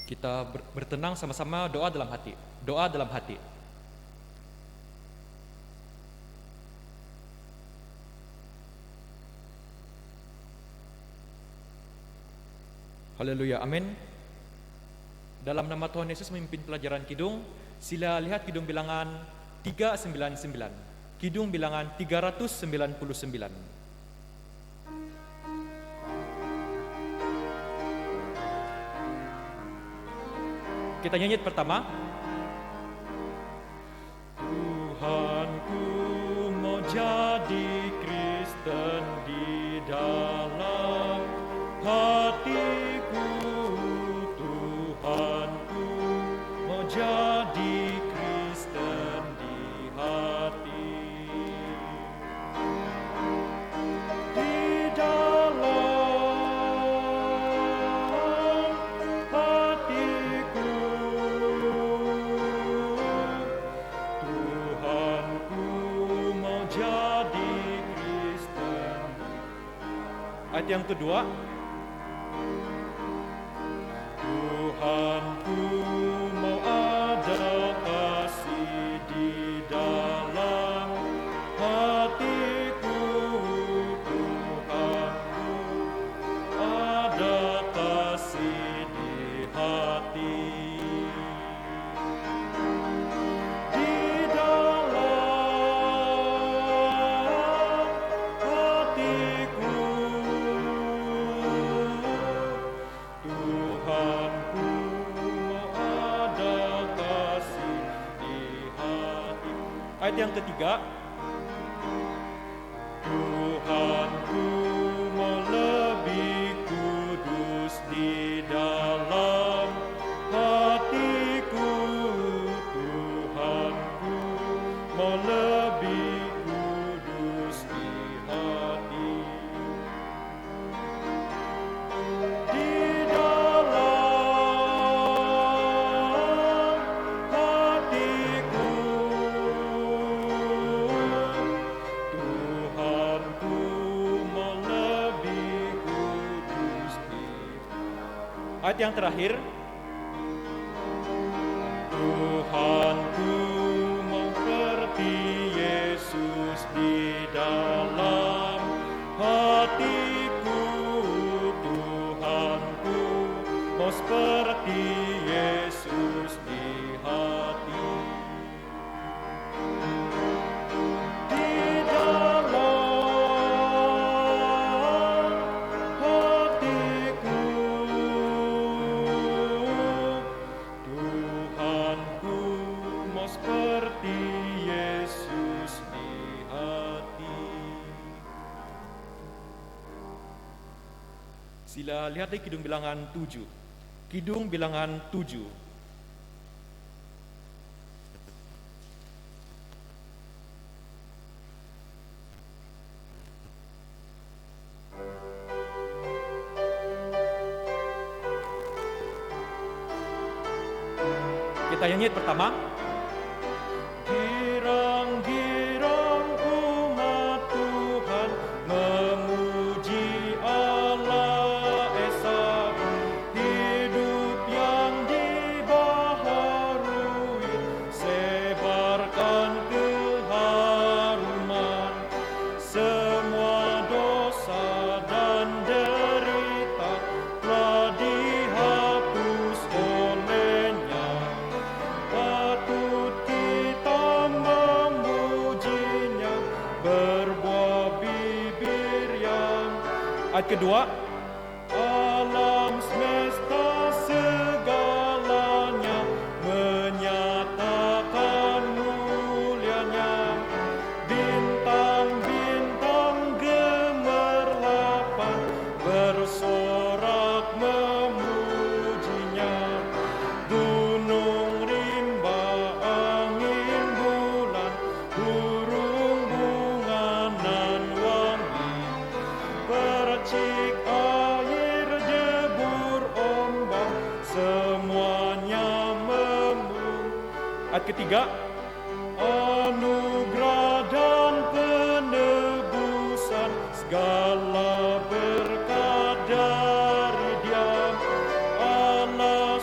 Kita bertenang sama-sama, doa dalam hati. Doa dalam hati. Haleluya, amin. Dalam nama Tuhan Yesus memimpin pelajaran Kidung, sila lihat Kidung bilangan 399. Kidung bilangan 399. Kita nyanyi pertama. Tuhanku mau jadi Kristen di dalam hatiku. Tuhanku mau jadi Kristen di hati. Di dalam hatiku. Tuhanku mau jadi Kristen. Ayat yang kedua. Tuhanku mau ada kasih di dalam hatiku. Tuhanku ada kasih di hati. Di dalam hatiku. Tuhanku mau ada kasih di hati. Ayat yang ketiga. Tuhanku mau lebih kudus di dalam hatiku. Tuhanku mau lebih kudus di hati. Di dalam hatiku. Tuhanku mau lebih kudus di. Ayat yang terakhir. Tuhanku mau seperti Yesus di dalam hatiku. Tuhanku mau seperti Yesus di hati. Di dalam hatiku. Tuhanku mau seperti Yesus di hati. Sila lihat di Kidung bilangan 7. Kidung bilangan 7. Kita nyanyi pertama. Girang-girang umat Tuhan memuji Allah Esa. Hidup yang dibaharui, sebarkan keharuman. Semua dosa dan derita telah dihapus olehnya. Patut kita memujinya, berbuah bibir yang. Ayat kedua. Alam semesta segalanya menyatakan mulianya. Bintang-bintang gemerlapan bersorak memujinya. Gunung rimba, angin bulan, burung bunga nan wangi. Percik air debur ombak, semuanya Ayat ketiga. Anugerah dan penebusan, segala berkat dari Dia, Allah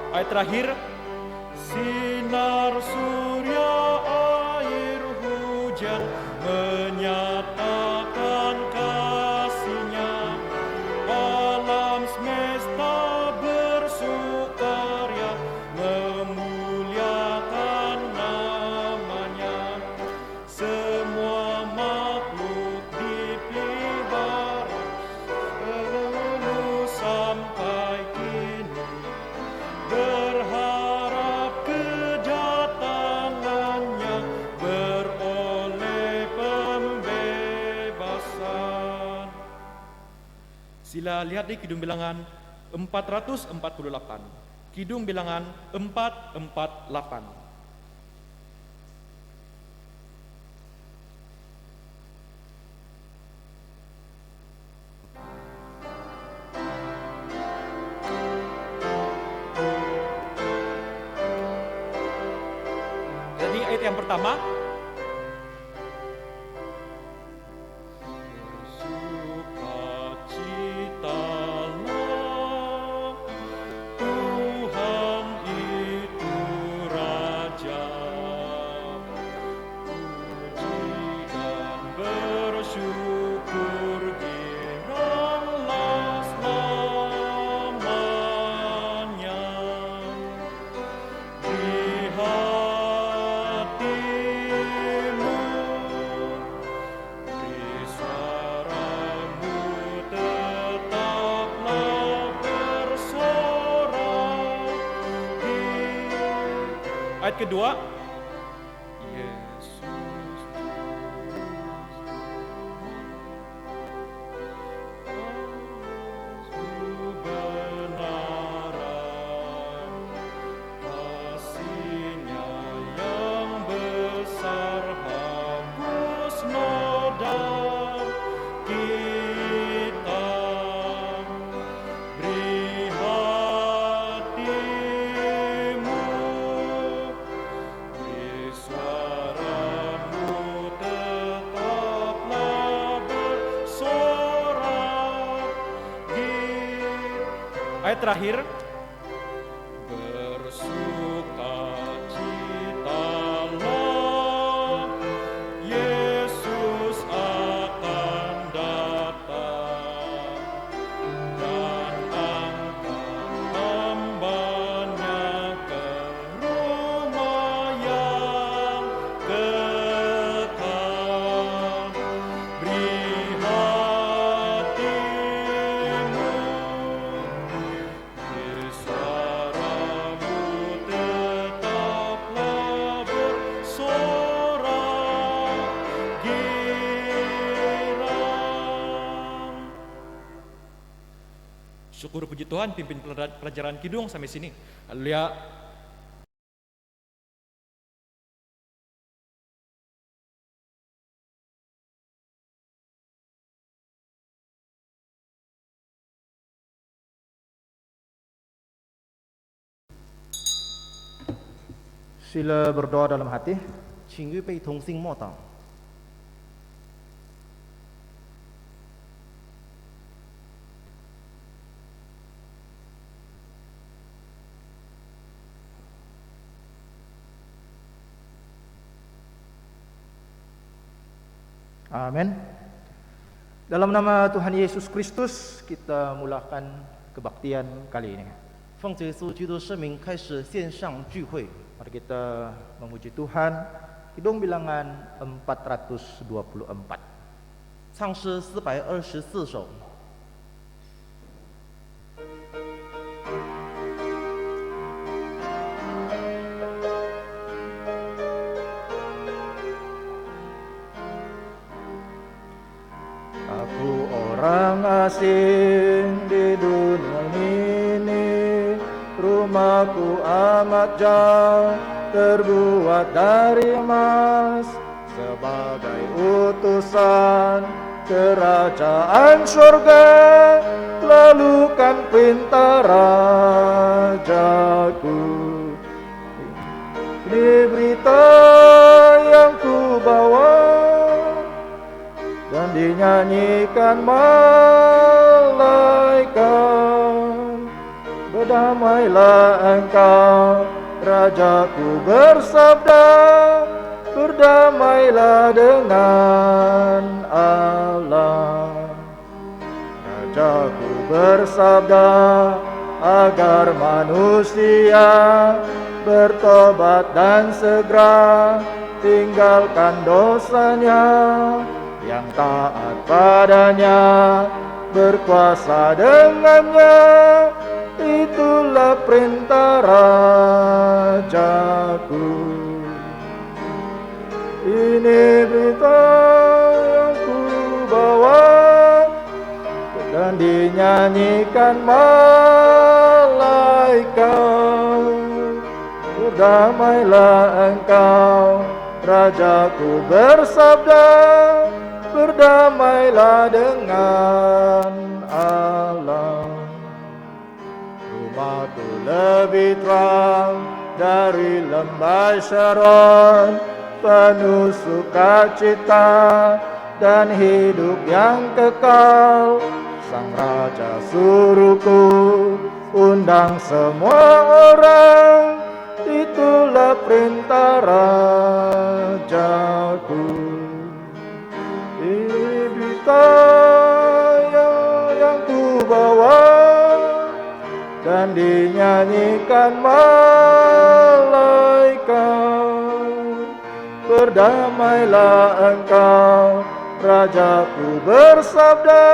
Ayat terakhir, sinar surya air hujan menyatakan kasih-Nya, alam semesta bersukaria memuliakan nama-Nya, semua makhluk dipelihara lalu sampai kini, berharap kedatangan-Nya, beroleh pembebasan. Sila lihat di Kidung Bilangan 448. Kidung Bilangan 448. Jadi ayat yang pertama, bersukacitalah, Tuhan itu Raja, puji dan bersyukur giranglah selamanya. Di hatimu, di suaramu tetaplah bersorak. Ayat kedua, Yesus kebenaran, kasih-Nya yang besar hapus noda kita. Beri hatimu, di suaramu tetaplah bersorak. Ayat terakhir, bersukacitalah, Yesus akan datang, dan angkat hamba-Nya ke rumah yang kekal. Beri hatimu, di suaramu tetaplah bersorak girang. Syukur puji Tuhan, pimpin pelajaran Kidung sampai sini. Haleluya. Sila berdoa dalam hati. 请预备同心默祷。 Amin. Dalam nama Tuhan Yesus Kristus, kita mulakan kebaktian kali ini. 奉主耶稣基督圣名开始线上聚会。 Mari kita memuji Tuhan. Kidung Bilangan 424. 唱诗424首。 Aku orang asing di dunia ini, rumahku amat jauh, terbuat dari emas. Sebagai utusan kerajaan surga, lalukan perintah rajaku. Ini berita yang ku bawa, dan dinyanyikan malaikat. berdamailah engkau, Rajaku bersabda, berdamailah dengan Allah. Rajaku bersabda agar manusia bertobat dan segera tinggalkan dosanya, yang taat padanya, berkuasa dengannya. Itulah perintah Rajaku. Ini berita yang ku bawa dan dinyanyikan malaikat. Berdamailah engkau, Rajaku bersabda, berdamailah dengan Allah. Rumahku lebih terang dari lembah Sharon, penuh sukacita dan hidup yang kekal. Sang Raja suruhku undang semua orang, itulah perintah Rajaku. Ini berita yang ku bawa dan dinyanyikan malaikat. Berdamailah engkau, Rajaku bersabda,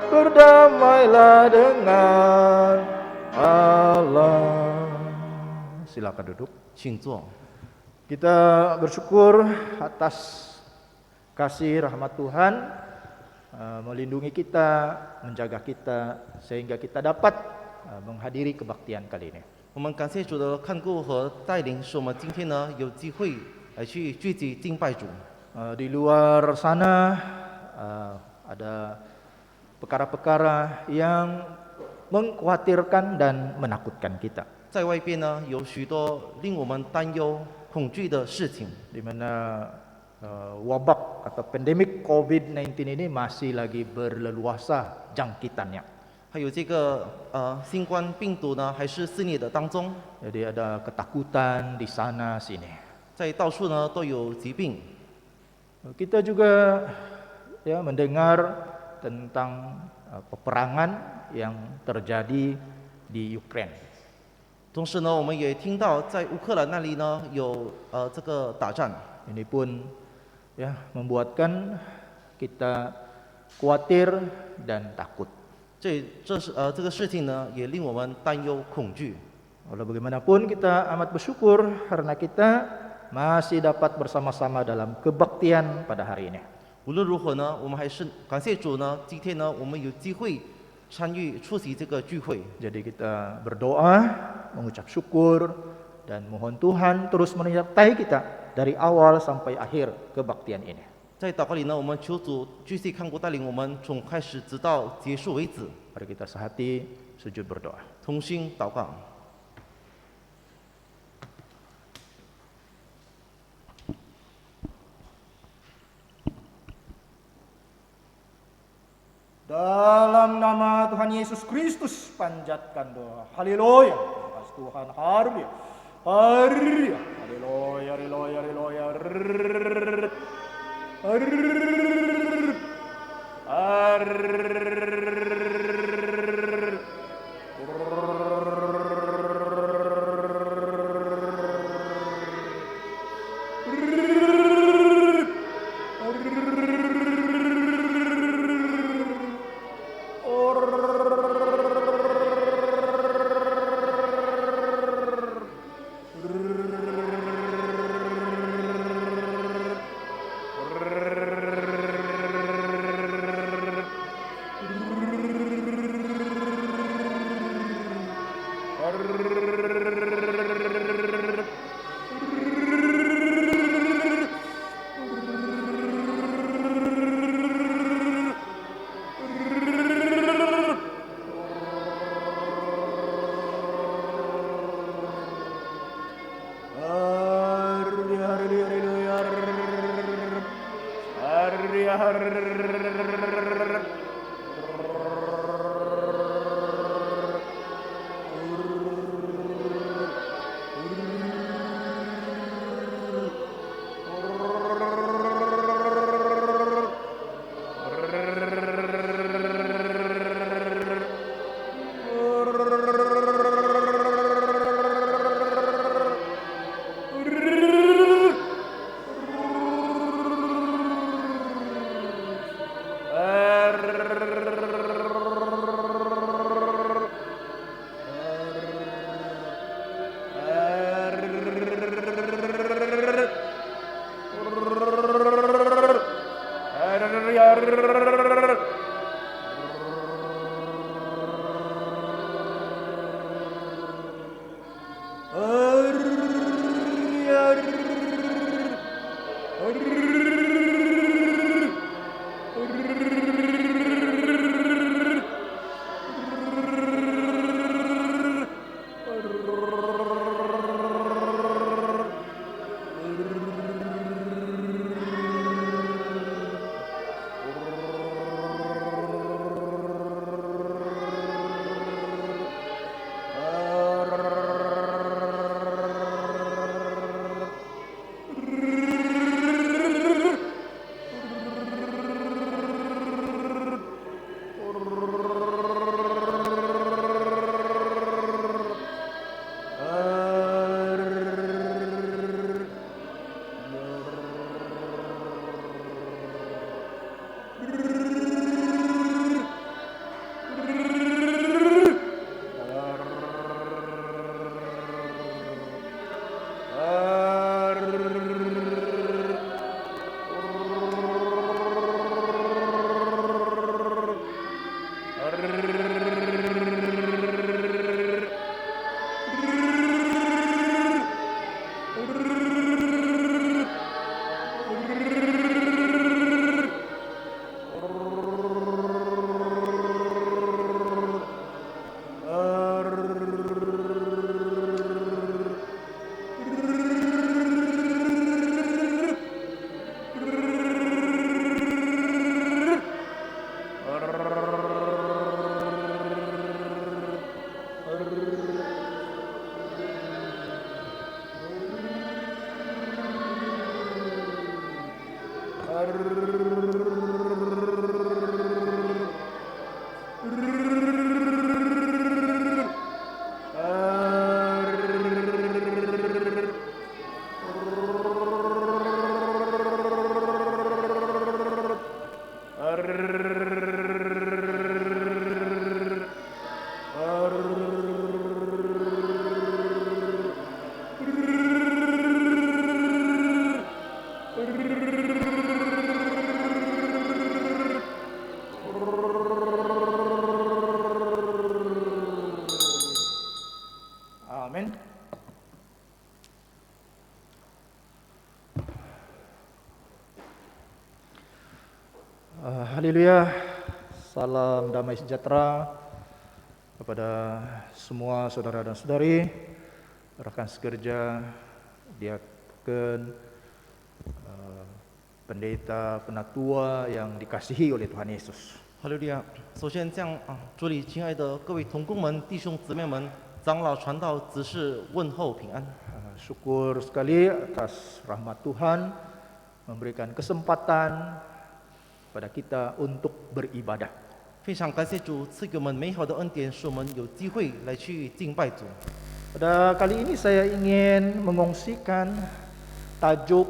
berdamailah dengan Allah. Silakan duduk. 请坐。 Kita bersyukur atas kasih rahmat Tuhan melindungi kita, menjaga kita sehingga kita dapat menghadiri kebaktian kali ini. 我们感谢主的看顾和带领，使我们今天呢有机会来去聚集敬拜主。 Di luar sana ada perkara-perkara yang mengkhawatirkan dan menakutkan kita. 在外边呢有许多令我们担忧、恐惧的事情， Di mana wabak atau pandemik COVID-19 ini masih lagi berleluasa jangkitannya. 还有这个新冠病毒呢还是肆虐的当中， Jadi ada ketakutan di sana sini. 在到处呢都有疾病。 Kita juga ya mendengar tentang peperangan yang terjadi di Ukraina. 同时呢，我们也听到在乌克兰那里呢有这个打仗， Ini pun ya membuatkan kita khawatir dan takut. 这个事情呢也令我们担忧恐惧。 Walau bagaimanapun kita amat bersyukur karena kita masih dapat bersama-sama dalam kebaktian pada hari ini. 无论如何呢，我们还是感谢主呢，今天呢我们有机会参与出席这个聚会。 Jadi kita berdoa, mengucap syukur dan mohon Tuhan terus menyertai kita dari awal sampai akhir kebaktian ini. 在祷告里呢，我们求主继续看顾带领我们，从开始直到结束为止。 Mari kita sehati sujud berdoa. 同心祷告。 Dalam nama Tuhan Yesus Kristus panjatkan doa. Haleluya. Terima kasih Tuhan. Haleluya. Haleluya. Haleluya. Haleluya. Haleluya. Amin. Haleluya. Salam damai sejahtera kepada semua saudara dan saudari, rekan sekerja, diaken, pendeta, penatua yang dikasihi oleh Tuhan Yesus. 哈利路亚！首先向主里亲爱的各位同工们、弟兄姊妹们、长老传道执事问候平安。 Syukur sekali atas rahmat Tuhan memberikan kesempatan pada kita untuk beribadah. 非常感谢主赐给我们美好的恩典，使我们有机会来去敬拜主。 Pada kali ini saya ingin mengongsikan tajuk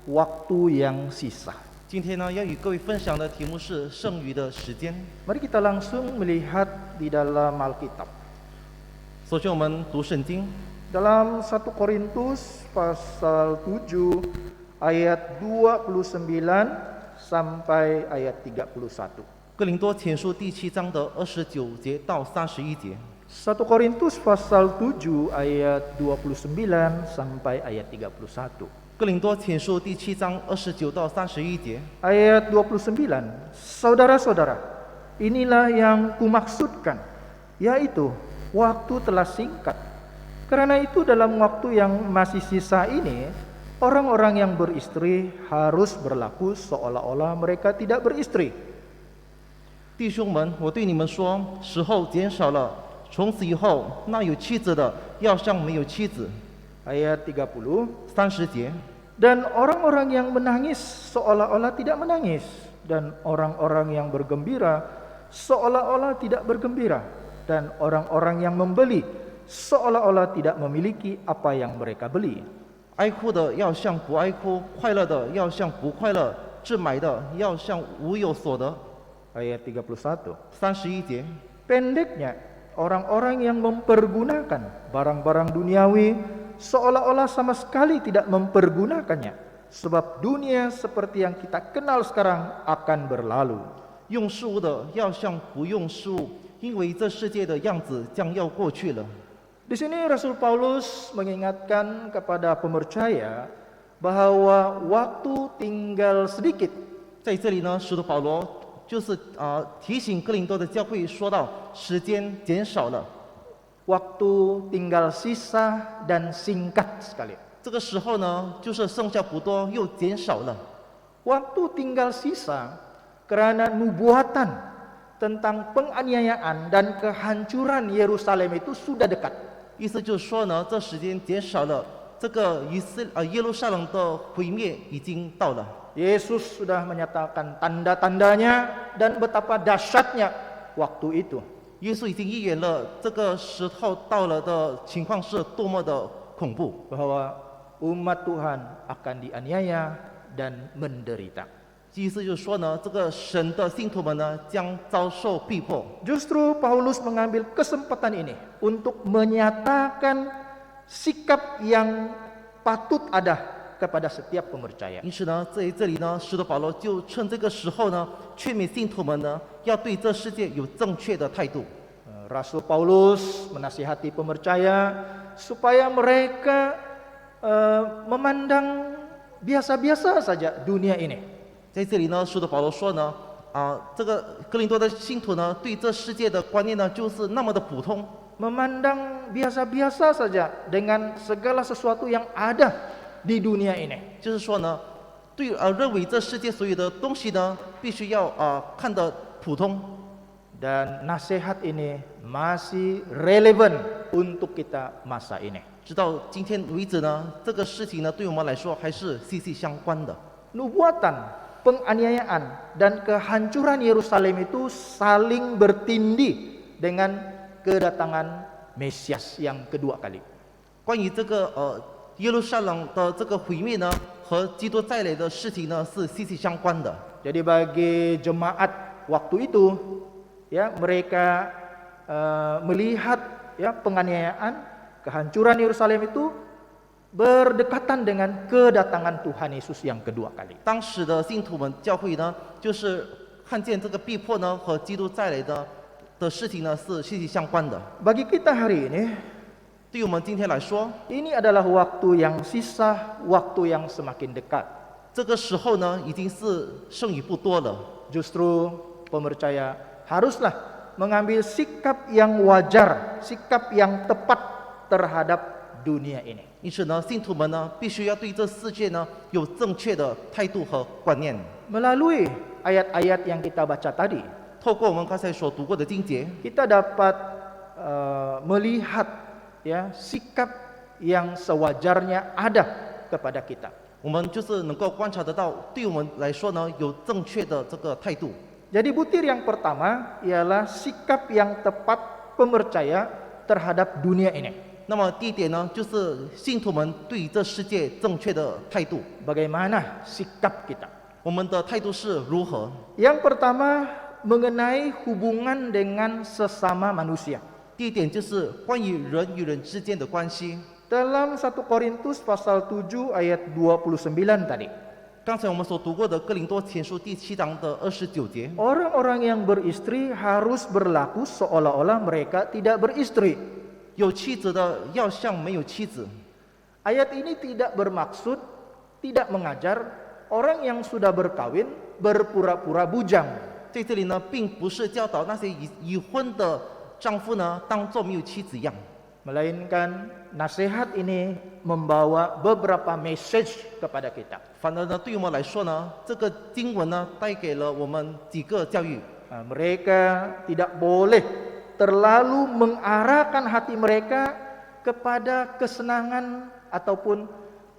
waktu yang sisa. 今天呢，要与各位分享的题目是剩余的时间。 Mari kita langsung melihat di dalam Alkitab. 首先，我们读圣经， Dalam 1 Korintus pasal 7 ayat 29 sampai ayat 31. 哥林多前书第7章的29节到31节。 1 Korintus pasal 7 ayat 29 sampai ayat 31. 哥林多前书第7章29到31节。 Ayat 29. Saudara-saudara, inilah yang kumaksudkan, yaitu waktu telah singkat. Karena itu dalam waktu yang masih sisa ini, orang-orang yang beristri harus berlaku seolah-olah mereka tidak beristri. 弟兄们，我对你们说，时候减少了，从此以后，那有妻子的要像没有妻子。 Ayat 30. 30节。 Dan orang-orang yang menangis seolah-olah tidak menangis, dan orang-orang yang bergembira seolah-olah tidak bergembira, dan orang-orang yang membeli seolah-olah tidak memiliki apa yang mereka beli. 哀哭的要像不哀哭，快乐的要像不快乐，置买的要像无有所得。 Ayat 31. 31节。 Pendeknya, orang-orang yang mempergunakan barang-barang duniawi seolah-olah sama sekali tidak mempergunakannya, sebab dunia seperti yang kita kenal sekarang akan berlalu. 用事物的要像不用事物，因为这世界的样子将要过去了。 Di sini Rasul Paulus mengingatkan kepada pemercaya bahwa waktu tinggal sedikit. 在这里呢，使徒保罗就是提醒哥林多的教会说到，时间减少了。 Waktu tinggal sisa dan singkat sekali. 这个时候呢，就是剩下不多，又减少了。 Waktu tinggal sisa karena nubuatan tentang penganiayaan dan kehancuran Yerusalem itu sudah dekat. 意思就是说呢，这时间减少了，这个耶路撒冷的毁灭已经到了。 Yesus sudah menyatakan tanda-tandanya dan betapa dahsyatnya waktu itu. 耶稣已经预言了这个时候到了的情况是多么的恐怖。 bahwa umat Tuhan akan dianiaya dan menderita. 意思就是说呢，这个神的信徒们呢将遭受逼迫。 Justru Paulus mengambil kesempatan ini untuk menyatakan sikap yang patut ada kepada setiap pemercaya. 因此呢，在这里呢，使徒保罗就趁这个时候呢，劝勉信徒们呢，要对这世界有正确的态度。 Rasul Paulus menasihati pemercaya supaya mereka memandang biasa-biasa saja dunia ini. 在这里呢，使徒保罗说呢，这个哥林多的信徒呢，对这世界的观念呢，就是那么的普通， Memandang biasa-biasa saja dengan segala sesuatu yang ada di dunia ini. 就是说呢，认为这世界所有的东西呢，必须要看得普通。 Dan nasihat ini masih relevan untuk kita masa ini. 直到今天为止呢，这个事情呢，对我们来说还是息息相关的。 Nubuatan, penganiayaan, dan kehancuran Yerusalem itu saling bertindih dengan kedatangan Mesias yang kedua kali. 关于这个耶路撒冷的这个毁灭呢，和基督再来的事情呢，是息息相关的。 Jadi bagi jemaat waktu itu, ya mereka melihat ya penganiayaan, kehancuran Yerusalem itu berdekatan dengan kedatangan Tuhan Yesus yang kedua kali. 当时的信徒们教会呢，就是看见这个逼迫呢和基督再来的事情呢是息息相关的。 Bagi kita hari ini, 对于我们今天来说， ini adalah waktu yang sisa, waktu yang semakin dekat. 这个时候呢已经是剩余不多了。 Justru pemercaya haruslah mengambil sikap yang wajar, sikap yang tepat terhadap dunia ini. 因此呢，信徒们呢必须要对这世界呢有正确的态度和观念。 Melalui ayat-ayat yang kita baca tadi, 透过我们刚才所读过的经节， kita dapat melihat ya sikap yang sewajarnya ada kepada kita. 我们就是能够观察得到，对我们来说呢有正确的这个态度。 Jadi butir yang pertama ialah sikap yang tepat pemercaya terhadap dunia ini. 那么第一点呢，就是信徒们对于这世界正确的态度。 Bagaimana sikap kita? 我们的态度是如何？ Yang pertama mengenai hubungan dengan sesama manusia. 第一点就是关于人与人之间的关系。 Dalam 1 Korintus pasal 7 ayat 29 tadi. 刚才我们所读过的哥林多前书第7章的29节， Orang-orang yang beristri harus berlaku seolah-olah mereka tidak beristri. 有妻子的要像没有妻子。 Ayat ini tidak bermaksud, tidak mengajar orang yang sudah berkawin berpura-pura bujang. 在这里呢，并不是教导那些已婚的丈夫呢，当作没有妻子一样。 Melainkan nasihat ini membawa beberapa message kepada kita. 反而呢，对于我们来说呢，这个经文呢，带给了我们几个教育。 Mereka tidak boleh terlalu mengarahkan hati mereka kepada kesenangan ataupun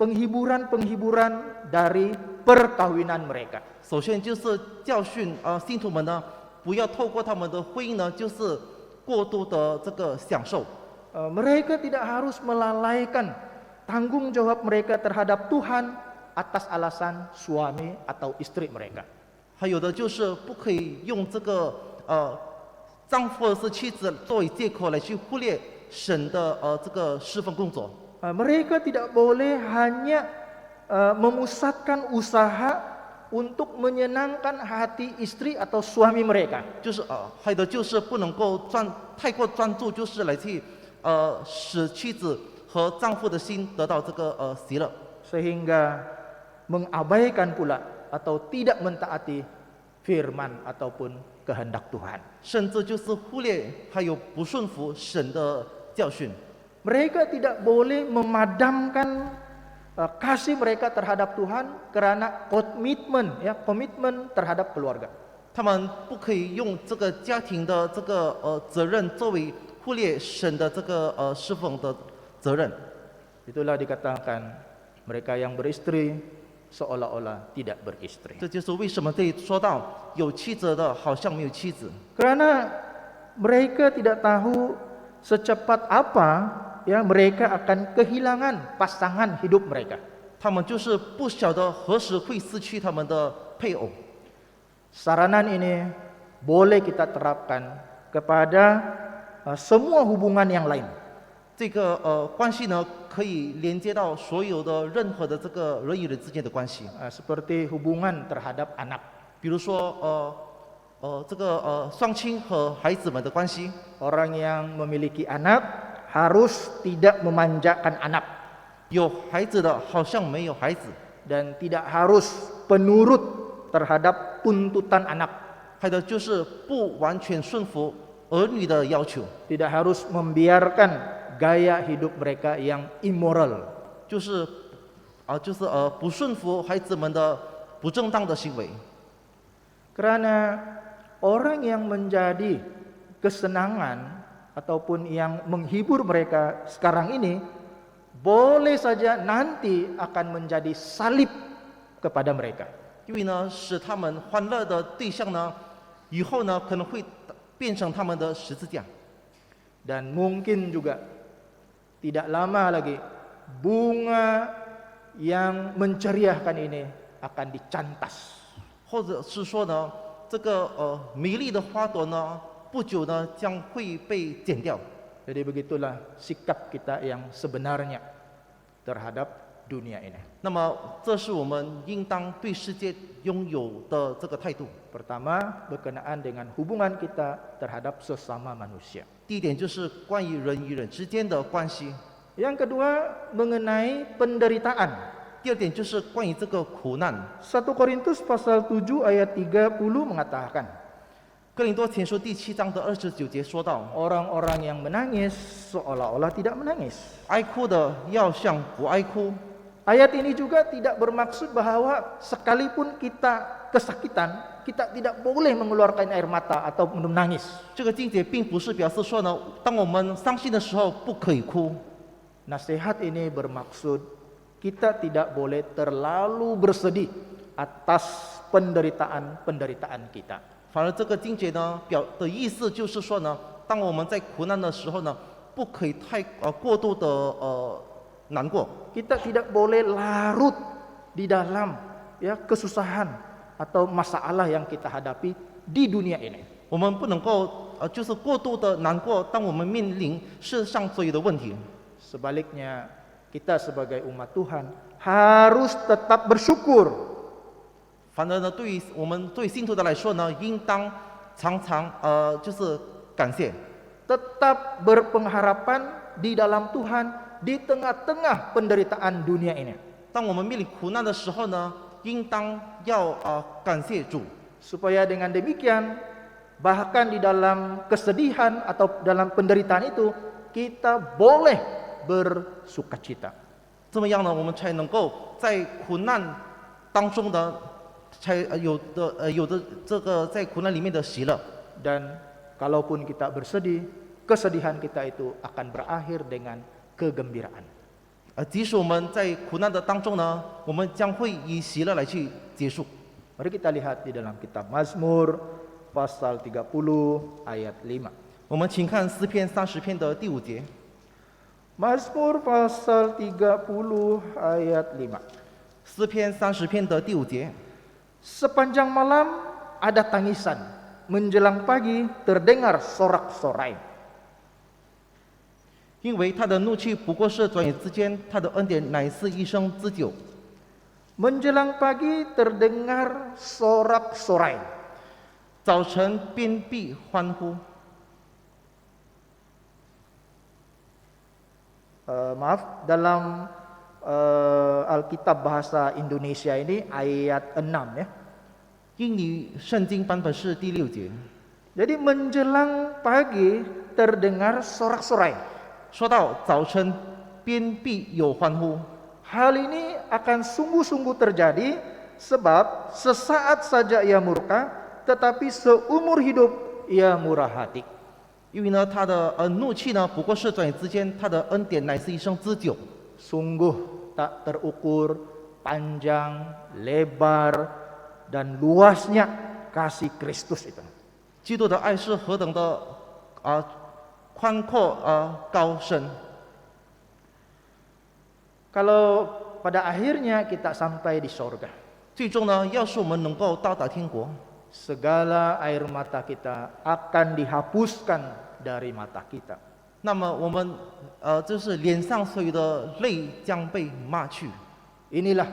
penghiburan-penghiburan dari perkawinan mereka. 首先就是教训信徒们呢，不要透过他们的婚姻呢，就是过度的这个享受。 Mereka tidak harus melalaikan tanggung jawab mereka terhadap Tuhan atas alasan suami atau istri mereka. 还有的就是不可以用这个丈夫或者是妻子作为借口来去忽略神的这个侍奉工作。 Mereka tidak boleh hanya memusatkan usaha untuk menyenangkan hati istri atau suami mereka. 就是还有的就是不能够太过专注，就是来去使妻子和丈夫的心得到这个喜乐， Sehingga mengabaikan pula atau tidak mentaati firman ataupun kehendak Tuhan. 甚至就是忽略还有不顺服神的教训。 Mereka tidak boleh memadamkan kasih mereka terhadap Tuhan karena komitmen terhadap keluarga. 他们不可以用这个家庭的这个责任作为忽略神的这个侍奉的责任。 Itulah dikatakan mereka yang beristri seolah-olah tidak beristri. 这就是为什么这里说到有妻子的好像没有妻子。 Karena mereka tidak tahu secepat apa ya mereka akan kehilangan pasangan hidup mereka. 他们就是不晓得何时会失去他们的配偶。 Saranan ini boleh kita terapkan kepada semua hubungan yang lain. 这个关系呢，可以连接到所有的任何的这个人与人之间的关系， Seperti hubungan terhadap anak. 比如说这个双亲和孩子们的关系。 Orang yang memiliki anak harus tidak memanjakan anak 有孩子的好像没有孩子， dan tidak harus penurut terhadap tuntutan anak. 还有就是不完全顺服儿女的要求， Tidak harus membiarkan gaya hidup mereka yang immoral. 就是不顺服孩子们的不正当的行为。 Karena orang yang menjadi kesenangan ataupun yang menghibur mereka sekarang ini boleh saja nanti akan menjadi salib kepada mereka. 因为呢，使他们欢乐的对象呢，以后呢可能会变成他们的十字架。 Dan mungkin juga tidak lama lagi bunga yang menceriahkan ini akan dicantas. 或者是说呢，这个美丽的花朵呢，不久呢将会被剪掉。 Jadi begitulah sikap kita yang sebenarnya terhadap dunia ini. 那么，这是我们应当对世界拥有的这个态度。 Pertama, berkenaan dengan hubungan kita terhadap sesama manusia. 第一点就是关于人与人之间的关系， Yang kedua, mengenai penderitaan. 第二点就是关于这个苦难。 1 Korintus pasal 7 ayat 30 mengatakan, 哥林多前书第7章的29节说到， orang-orang yang menangis seolah-olah tidak menangis. 哀哭的要像不哀哭。 Ayat ini juga tidak bermaksud bahwa sekalipun kita kesakitan, kita tidak boleh mengeluarkan air mata atau menangis. 这个经节并不是表示说呢，当我们伤心的时候不可以哭。 Nasihat ini bermaksud kita tidak boleh terlalu bersedih atas penderitaan-penderitaan kita. 反而这个经节呢的意思就是说呢，当我们在苦难的时候呢，不可以太过度的难过。 Kita tidak boleh larut di dalam ya kesusahan atau masalah yang kita hadapi di dunia ini. 我们不能够就是过度的难过，当我们面临世上所有的问题。 Sebaliknya, kita sebagai umat Tuhan harus tetap bersyukur. 反而呢，对于我们对信徒的来说呢，应当常常就是感谢， Tetap berpengharapan di dalam Tuhan di tengah-tengah penderitaan dunia ini. 当我们面临苦难的时候呢，应当要感谢主， Supaya dengan demikian, bahkan di dalam kesedihan atau dalam penderitaan itu, kita boleh bersukacita. 这么样呢，我们才能够在苦难当中的才有的这个在苦难里面的喜乐。 Dan kalaupun kita bersedih, kesedihan kita itu akan berakhir dengan kegembiraan. 即使我们在苦难的当中呢，我们将会以喜乐来去结束。 Mari kita lihat di dalam kitab Mazmur pasal 30 ayat 5. 我们请看诗篇30篇的第5节。 Mazmur pasal 30 ayat 5. 诗篇30篇的第5节。 Sepanjang malam ada tangisan, menjelang pagi terdengar sorak-sorai. 因为他的怒气不过是转眼之间，他的恩典乃是一生之久。 Menjelang pagi terdengar sorak-sorai. 早晨边必欢呼。 Maaf, dalam Alkitab bahasa Indonesia ini ayat 6 ya. 英语圣经版本是第6节， Jadi menjelang pagi terdengar sorak-sorai. 说到早晨边必有欢呼。 Hal ini akan sungguh-sungguh terjadi sebab sesaat saja ia murka, tetapi seumur hidup ia murah hati. 因为呢，他的怒气呢，不过是转眼之间，他的恩典乃是一生之久。 Sungguh tak terukur panjang, lebar, dan luasnya kasih Kristus itu. 基督的爱是何等的宽阔高深。 Kalau pada akhirnya kita sampai di sorga, 最终呢，要是我们能够到达天国， segala air mata kita akan dihapuskan dari mata kita. 那么我们就是脸上所有的泪将被抹去， Inilah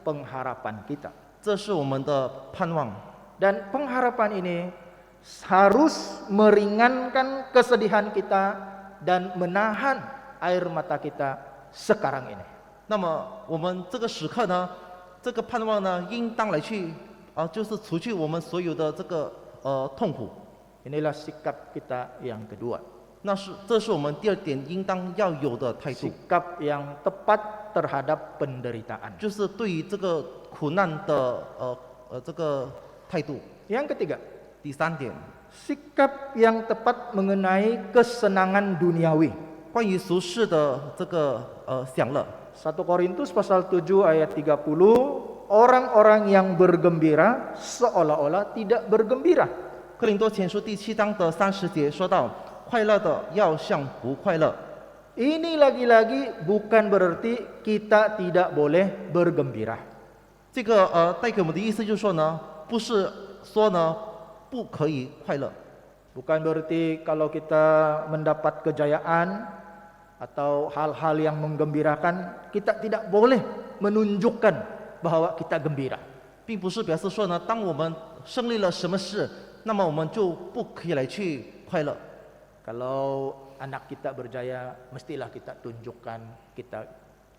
pengharapan kita. 这是我们的盼望。 Dan pengharapan ini harus meringankan kesedihan kita dan menahan air mata kita sekarang ini. 那么我们这个时刻呢，这个盼望呢，应当来去就是除去我们所有的这个痛苦。 Inilah sikap kita yang kedua. 这是我们第二点应当要有的态度， Sikap yang tepat terhadap penderitaan. 就是对于这个苦难的这个态度。 Yang ketiga, 第三点， sikap yang tepat mengenai kesenangan duniawi. 关于俗世的这个享乐。 1 Korintus pasal 7 ayat 30, orang-orang yang bergembira seolah-olah tidak bergembira. 哥林多前书第7章的30节说到，快乐的要像不快乐。 Ini lagi-lagi bukan berarti kita tidak boleh bergembira. 这个带给我们的意思就是说呢，不是说呢不可以快乐， Bukan berarti kalau kita mendapat kejayaan atau hal-hal yang menggembirakan, kita tidak boleh menunjukkan bahwa kita gembira. 并不是表示说呢，当我们胜利了什么事，那么我们就不可以来去快乐。 Kalau anak kita berjaya, mestilah kita tunjukkan kita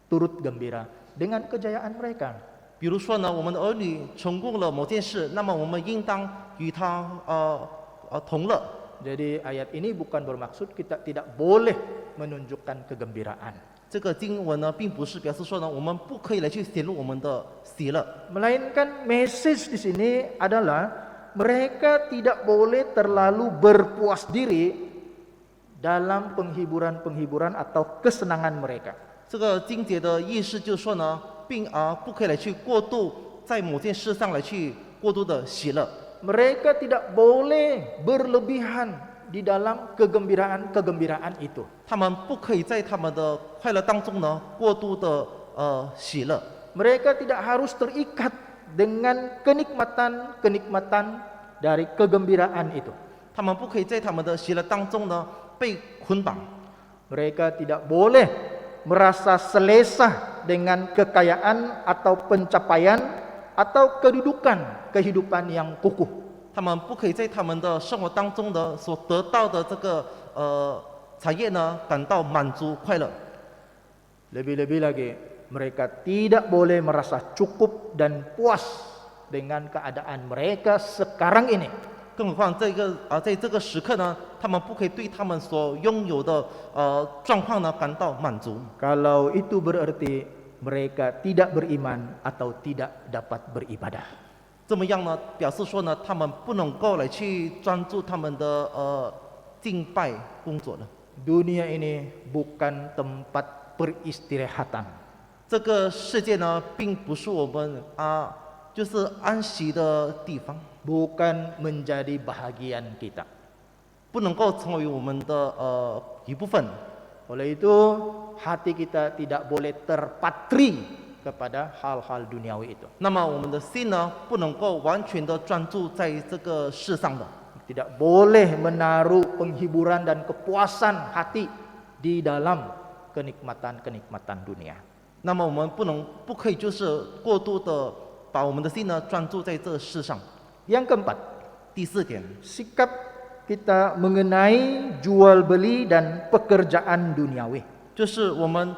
turut gembira dengan kejayaan mereka. 比如说呢，我们的儿女成功了某件事，那么我们应当与他同乐。 Jadi ayat ini bukan bermaksud kita tidak boleh menunjukkan kegembiraan. 这个经文呢，并不是表示说呢，我们不可以来去显露我们的喜乐， Melainkan message di sini adalah mereka tidak boleh terlalu berpuas diri dalam penghiburan-penghiburan atau kesenangan mereka. 这个经节的意思就是说呢，并不可以来去过度在某件事上来去过度的喜乐。 Mereka tidak boleh berlebihan di dalam kegembiraan-kegembiraan itu. 他们不可以在他们的快乐当中呢，过度的喜乐。 Mereka tidak harus terikat dengan kenikmatan-kenikmatan dari kegembiraan itu. 他们不可以在他们的喜乐当中呢被捆绑。 Mereka tidak boleh merasa selesa dengan kekayaan atau pencapaian atau kehidupan yang kukuh. 他们不可以在他们的生活当中的所得到的这个产业呢感到满足快乐。 Lebih-lebih lagi, mereka tidak boleh merasa cukup dan puas dengan keadaan mereka sekarang ini. 更何况在这个时刻呢，他们不可以对他们所拥有的状况呢感到满足。 Kalau itu berarti mereka tidak beriman atau tidak dapat beribadah. 这么样呢，表示说呢，他们不能够来去专注他们的敬拜工作了。 Dunia ini bukan tempat peristirahatan. 这个世界呢，并不是我们就是安息的地方， Bukan menjadi bahagian kita. 不能够成为我们的一部分。 Oleh itu, hati kita tidak boleh terpatri kepada hal-hal duniawi itu. 那么我们的心呢，不能够完全的专注在这个世上的， Tidak boleh menaruh penghiburan dan kepuasan hati di dalam kenikmatan-kenikmatan dunia. 那么我们不可以就是过度的把我们的心呢专注在这世上。 Yang keempat, 第四点， sikap kita mengenai jual beli dan pekerjaan duniawi. 就是我们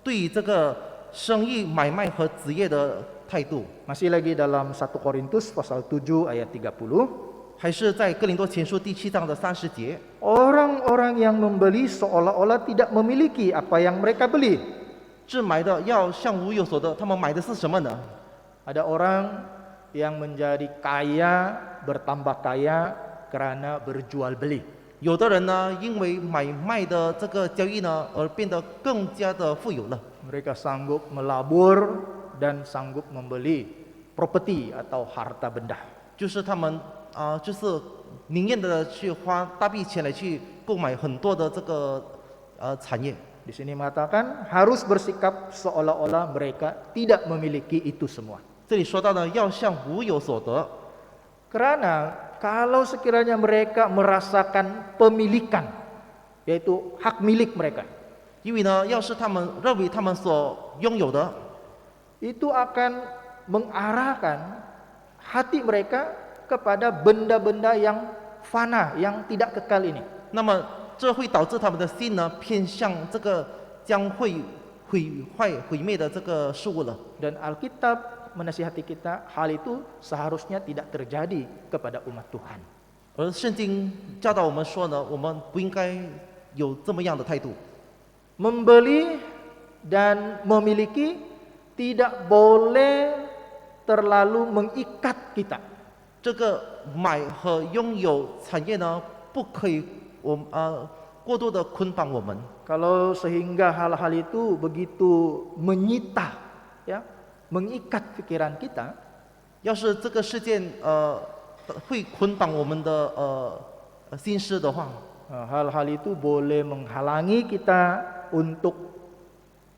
对于这个生意买卖和职业的态度， Masih lagi dalam 1 Korintus pasal 7 ayat 30. 还是在哥林多前书第7章的30节， Orang-orang yang membeli seolah-olah tidak memiliki apa yang mereka beli. 置买的要像无有所得，他们买的是什么呢？ Ada orang yang menjadi kaya, bertambah kaya karena berjual beli. 有的人呢，因为买卖的这个交易呢，而变得更加的富有了。 Mereka sanggup melabur dan sanggup membeli properti atau harta benda. 就是他们就是宁愿的去花大笔钱来去购买很多的这个产业。 Di sini mengatakan harus bersikap seolah-olah mereka tidak memiliki itu semua. 这里说到呢，要像无有所得， Karena kalau sekiranya mereka merasakan pemilikan, yaitu hak milik mereka, 因为呢，要是他们认为他们所拥有的， itu akan mengarahkan hati mereka kepada benda-benda yang fana, yang tidak kekal ini. 那么这会导致他们的心呢偏向这个将会毁灭的这个事物了。 Dan Alkitab menasihati kita hal itu seharusnya tidak terjadi kepada umat Tuhan. 而圣经教导我们说呢，我们不应该有这么样的态度。 Membeli dan memiliki tidak boleh terlalu mengikat kita. 这个买和拥有产业呢，不可以过度的捆绑我们。 Kalau sehingga hal-hal itu begitu menyita, ya, mengikat pikiran kita, 要是这个事件会捆绑我们的心思的话， hal-hal itu boleh menghalangi kita untuk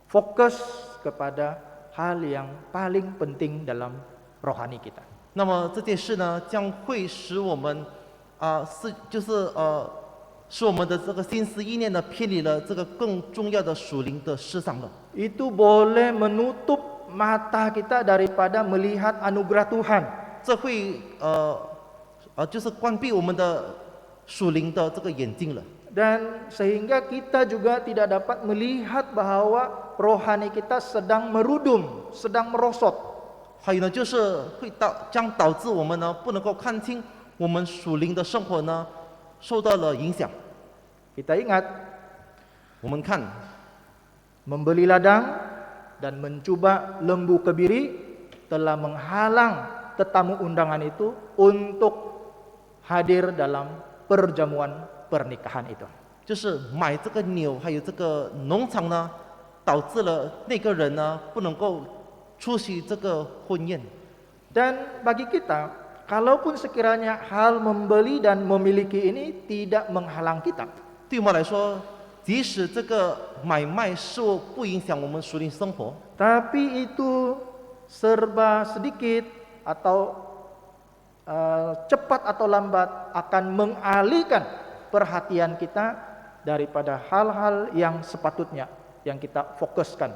fokus kepada hal yang paling penting dalam rohani kita. 那么这件事呢，将会使我们使我们的这个心思意念呢偏离了这个更重要的属灵的事上了。 Itu boleh menutup mata kita daripada melihat anugerah Tuhan. 这会就是关闭我们的属灵的这个眼睛了。 Dan sehingga kita juga tidak dapat melihat bahwa rohani kita sedang merudum, sedang merosot. 还有呢，就是将导致我们呢不能够看清我们属灵的生活呢受到了影响。 Kita ingat, 我们看 membeli ladang dan mencoba lembu kebiri telah menghalang tetamu undangan itu untuk hadir dalam perjamuan pernikahan itu. 就是买这个牛还有这个农场呢，导致了那个人呢不能够出席这个婚宴。 Dan bagi kita, kalaupun sekiranya hal membeli dan memiliki ini tidak menghalang kita, 对我们来说，即使这个买卖事物不影响我们属灵生活， tapi itu serba sedikit atau cepat atau lambat akan mengalihkan perhatian kita daripada hal-hal yang sepatutnya, yang kita fokuskan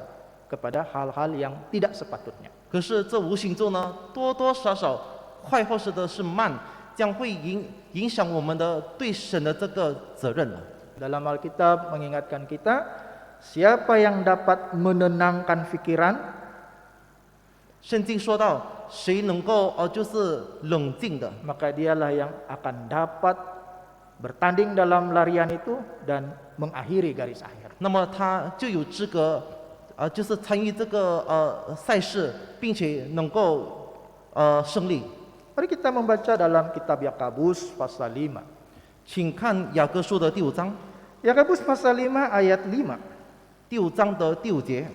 kepada hal-hal yang tidak sepatutnya. 可是这无形中呢，多多少少快或是的是慢，将会影响我们的对神的这个责任了。 Dalam Alkitab mengingatkan kita, siapa yang dapat menenangkan pikiran, 圣经说到，谁能够就是冷静的， maka dialah yang akan dapat bertanding dalam larian itu dan mengakhiri garis akhir. 那么他就有资格就是参与这个赛事，并且能够胜利。 Mari kita membaca dalam kitab Yakobus pasal 5. 请看雅各书的第5章， Yakobus pasal 5 ayat 5. 第5章的第5节。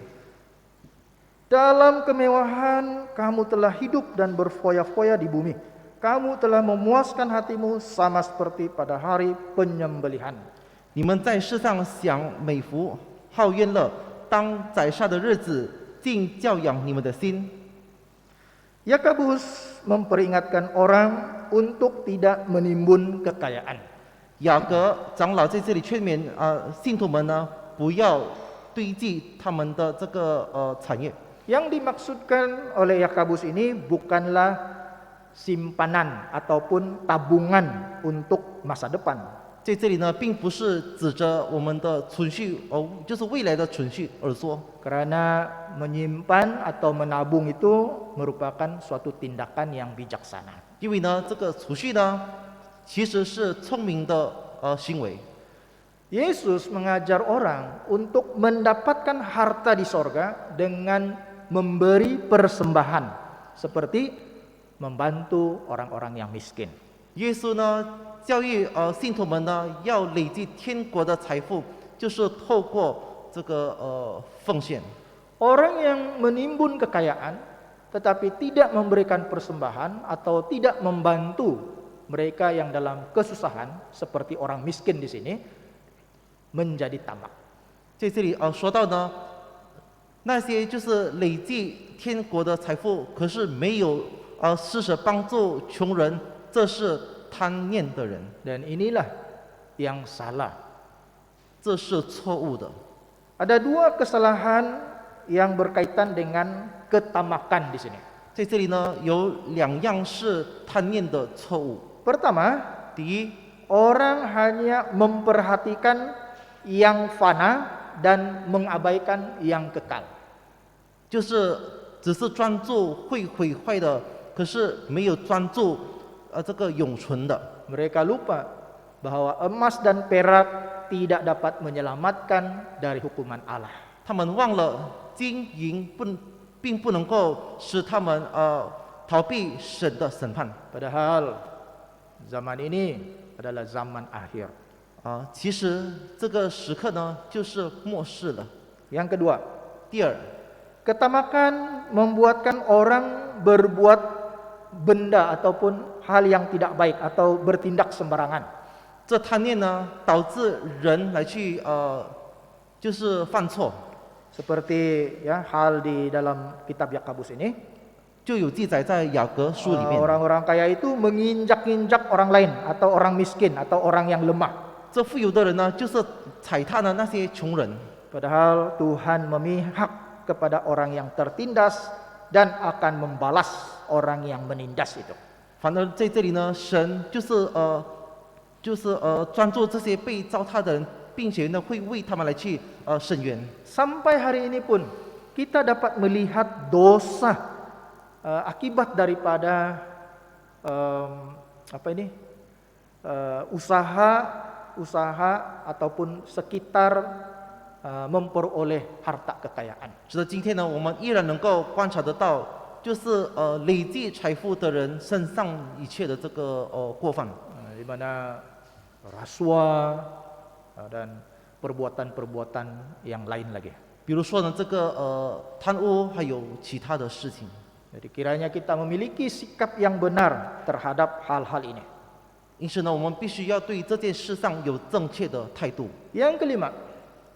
Dalam kemewahan kamu telah hidup dan berfoya-foya di bumi. Kamu telah memuaskan hatimu sama seperti pada hari penyembelihan. 你们在世上享美福，好宴乐，当宰杀的日子，尽教养你们的心。 Yakobus memperingatkan orang untuk tidak menimbun kekayaan. 雅各长老在这里劝勉信徒们呢，不要堆积他们的这个产业。 Yang dimaksudkan oleh Yakobus ini bukanlah simpanan ataupun tabungan untuk masa depan. 在这里呢，并不是指着我们的存续，就是未来的存续而说。 Karena menyimpan atau menabung itu merupakan suatu tindakan yang bijaksana. 因为呢，这个储蓄呢，其实是聪明的行为。 Yesus mengajar orang untuk mendapatkan harta di sorga dengan memberi persembahan seperti membantu orang-orang yang miskin. 耶稣呢，教育信徒们呢，要累积天国的财富，就是透过这个奉献。 Orang yang menimbun kekayaan tetapi tidak memberikan persembahan atau tidak membantu mereka yang dalam kesusahan seperti orang miskin di sini menjadi tamak. 在这里说到呢，那些就是累积天国的财富，可是没有施舍帮助穷人，这是贪念的人， Dan inilah yang salah. 这是错误的。 Ada dua kesalahan yang berkaitan dengan ketamakan di sini. 在这里呢，有2样是贪念的错误。 Pertama, 第一， orang hanya memperhatikan yang fana dan mengabaikan yang kekal. 就是只是专注会毁坏的，可是没有专注这个永存的。 Mereka lupa bahwa emas dan perak tidak dapat menyelamatkan dari hukuman Allah. 他们忘了金银并不能够使他们逃避神的审判。 Padahal zaman ini adalah zaman akhir. 其实这个时刻呢，就是末世了。 Yang kedua, 第二， ketamakan membuatkan orang berbuat benda ataupun hal yang tidak baik atau bertindak sembarangan. 这贪念呢，导致人来去就是犯错， Seperti ya hal di dalam kitab Yakobus ini, 就有记载在雅各书里面。 orang-orang kaya itu menginjak-injak orang lain atau orang miskin atau orang yang lemah. 这富有的人呢，就是踩踏了那些穷人。 Padahal Tuhan memihak kepada orang yang tertindas dan akan membalas orang yang menindas itu. 反而在这里呢，神就是专注这些被糟蹋的人，并且呢会为他们来去伸冤。 Sampai hari ini pun kita dapat melihat dosa akibat daripada usaha ataupun sekitar memperoleh harta kekayaan. 直到今天呢，我们依然能够观察得到，就是累积财富的人身上一切的这个过犯。 Di mana rasuah dan perbuatan-perbuatan yang lain lagi. 比如说呢，这个贪污，还有其他的事情。 Jadi kiranya kita memiliki sikap yang benar terhadap hal-hal ini. 因此呢，我们必须要对这件事上有正确的态度。 Yang kelima,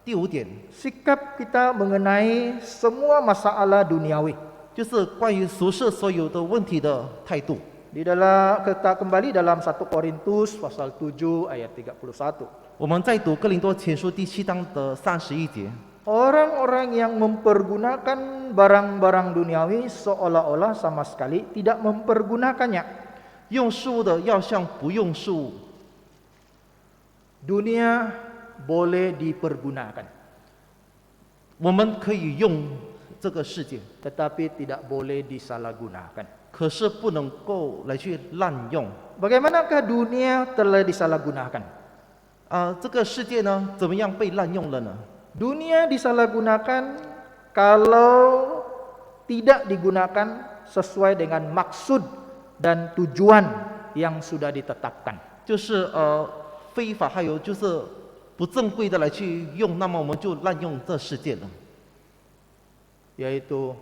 第5点， sikap kita mengenai semua masalah duniawi. 就是关于俗世所有的问题的态度。 Di dalam kita kembali dalam 1 Korintus pasal 7 ayat 31. 我们再读哥林多前书第7章的31节。 Orang-orang yang mempergunakan barang-barang duniawi seolah-olah sama sekali tidak mempergunakannya. 用事物的要像不用事物。 Dunia boleh dipergunakan, 我们可以用这个世界， tetapi tidak boleh disalahgunakan. 可是不能够来去滥用。 Bagaimanakah dunia telah disalahgunakan? 这个世界呢，怎么样被滥用了呢？ Dunia disalahgunakan kalau tidak digunakan sesuai dengan maksud dan tujuan yang sudah ditetapkan. 就是非法，还有就是不正规的来去用，那么我们就滥用这世界了。 Yaitu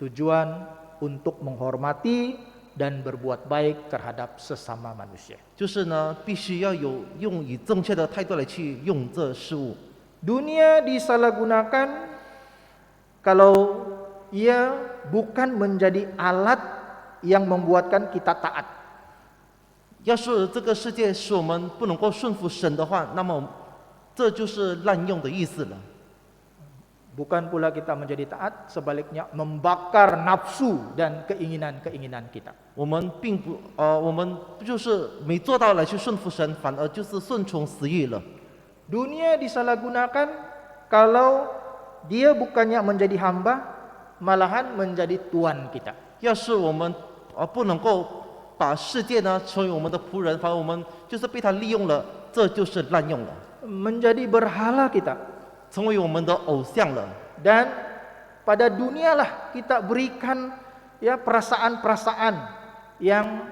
tujuan untuk menghormati dan berbuat baik terhadap sesama manusia. 就是呢，必须要用以正确的态度来去用这事物。 Dunia disalahgunakan kalau ia bukan menjadi alat yang membuatkan kita taat. 要是这个世界使我们不能够顺服神的话，那么这就是滥用的意思了。 Bukan pula kita menjadi taat, sebaliknya membakar nafsu dan keinginan-keinginan kita. 我们不就是没做到来去顺服神，反而就是顺从私欲了。 Dunia disalahgunakan kalau dia bukannya menjadi hamba, malahan menjadi tuan kita. 要是我们不能够把世界呢成为我们的仆人，反而我们就是被他利用了，这就是滥用了， Menjadi berhala kita. 成为我们的偶像了。 Dan pada dunialah kita berikan ya perasaan-perasaan yang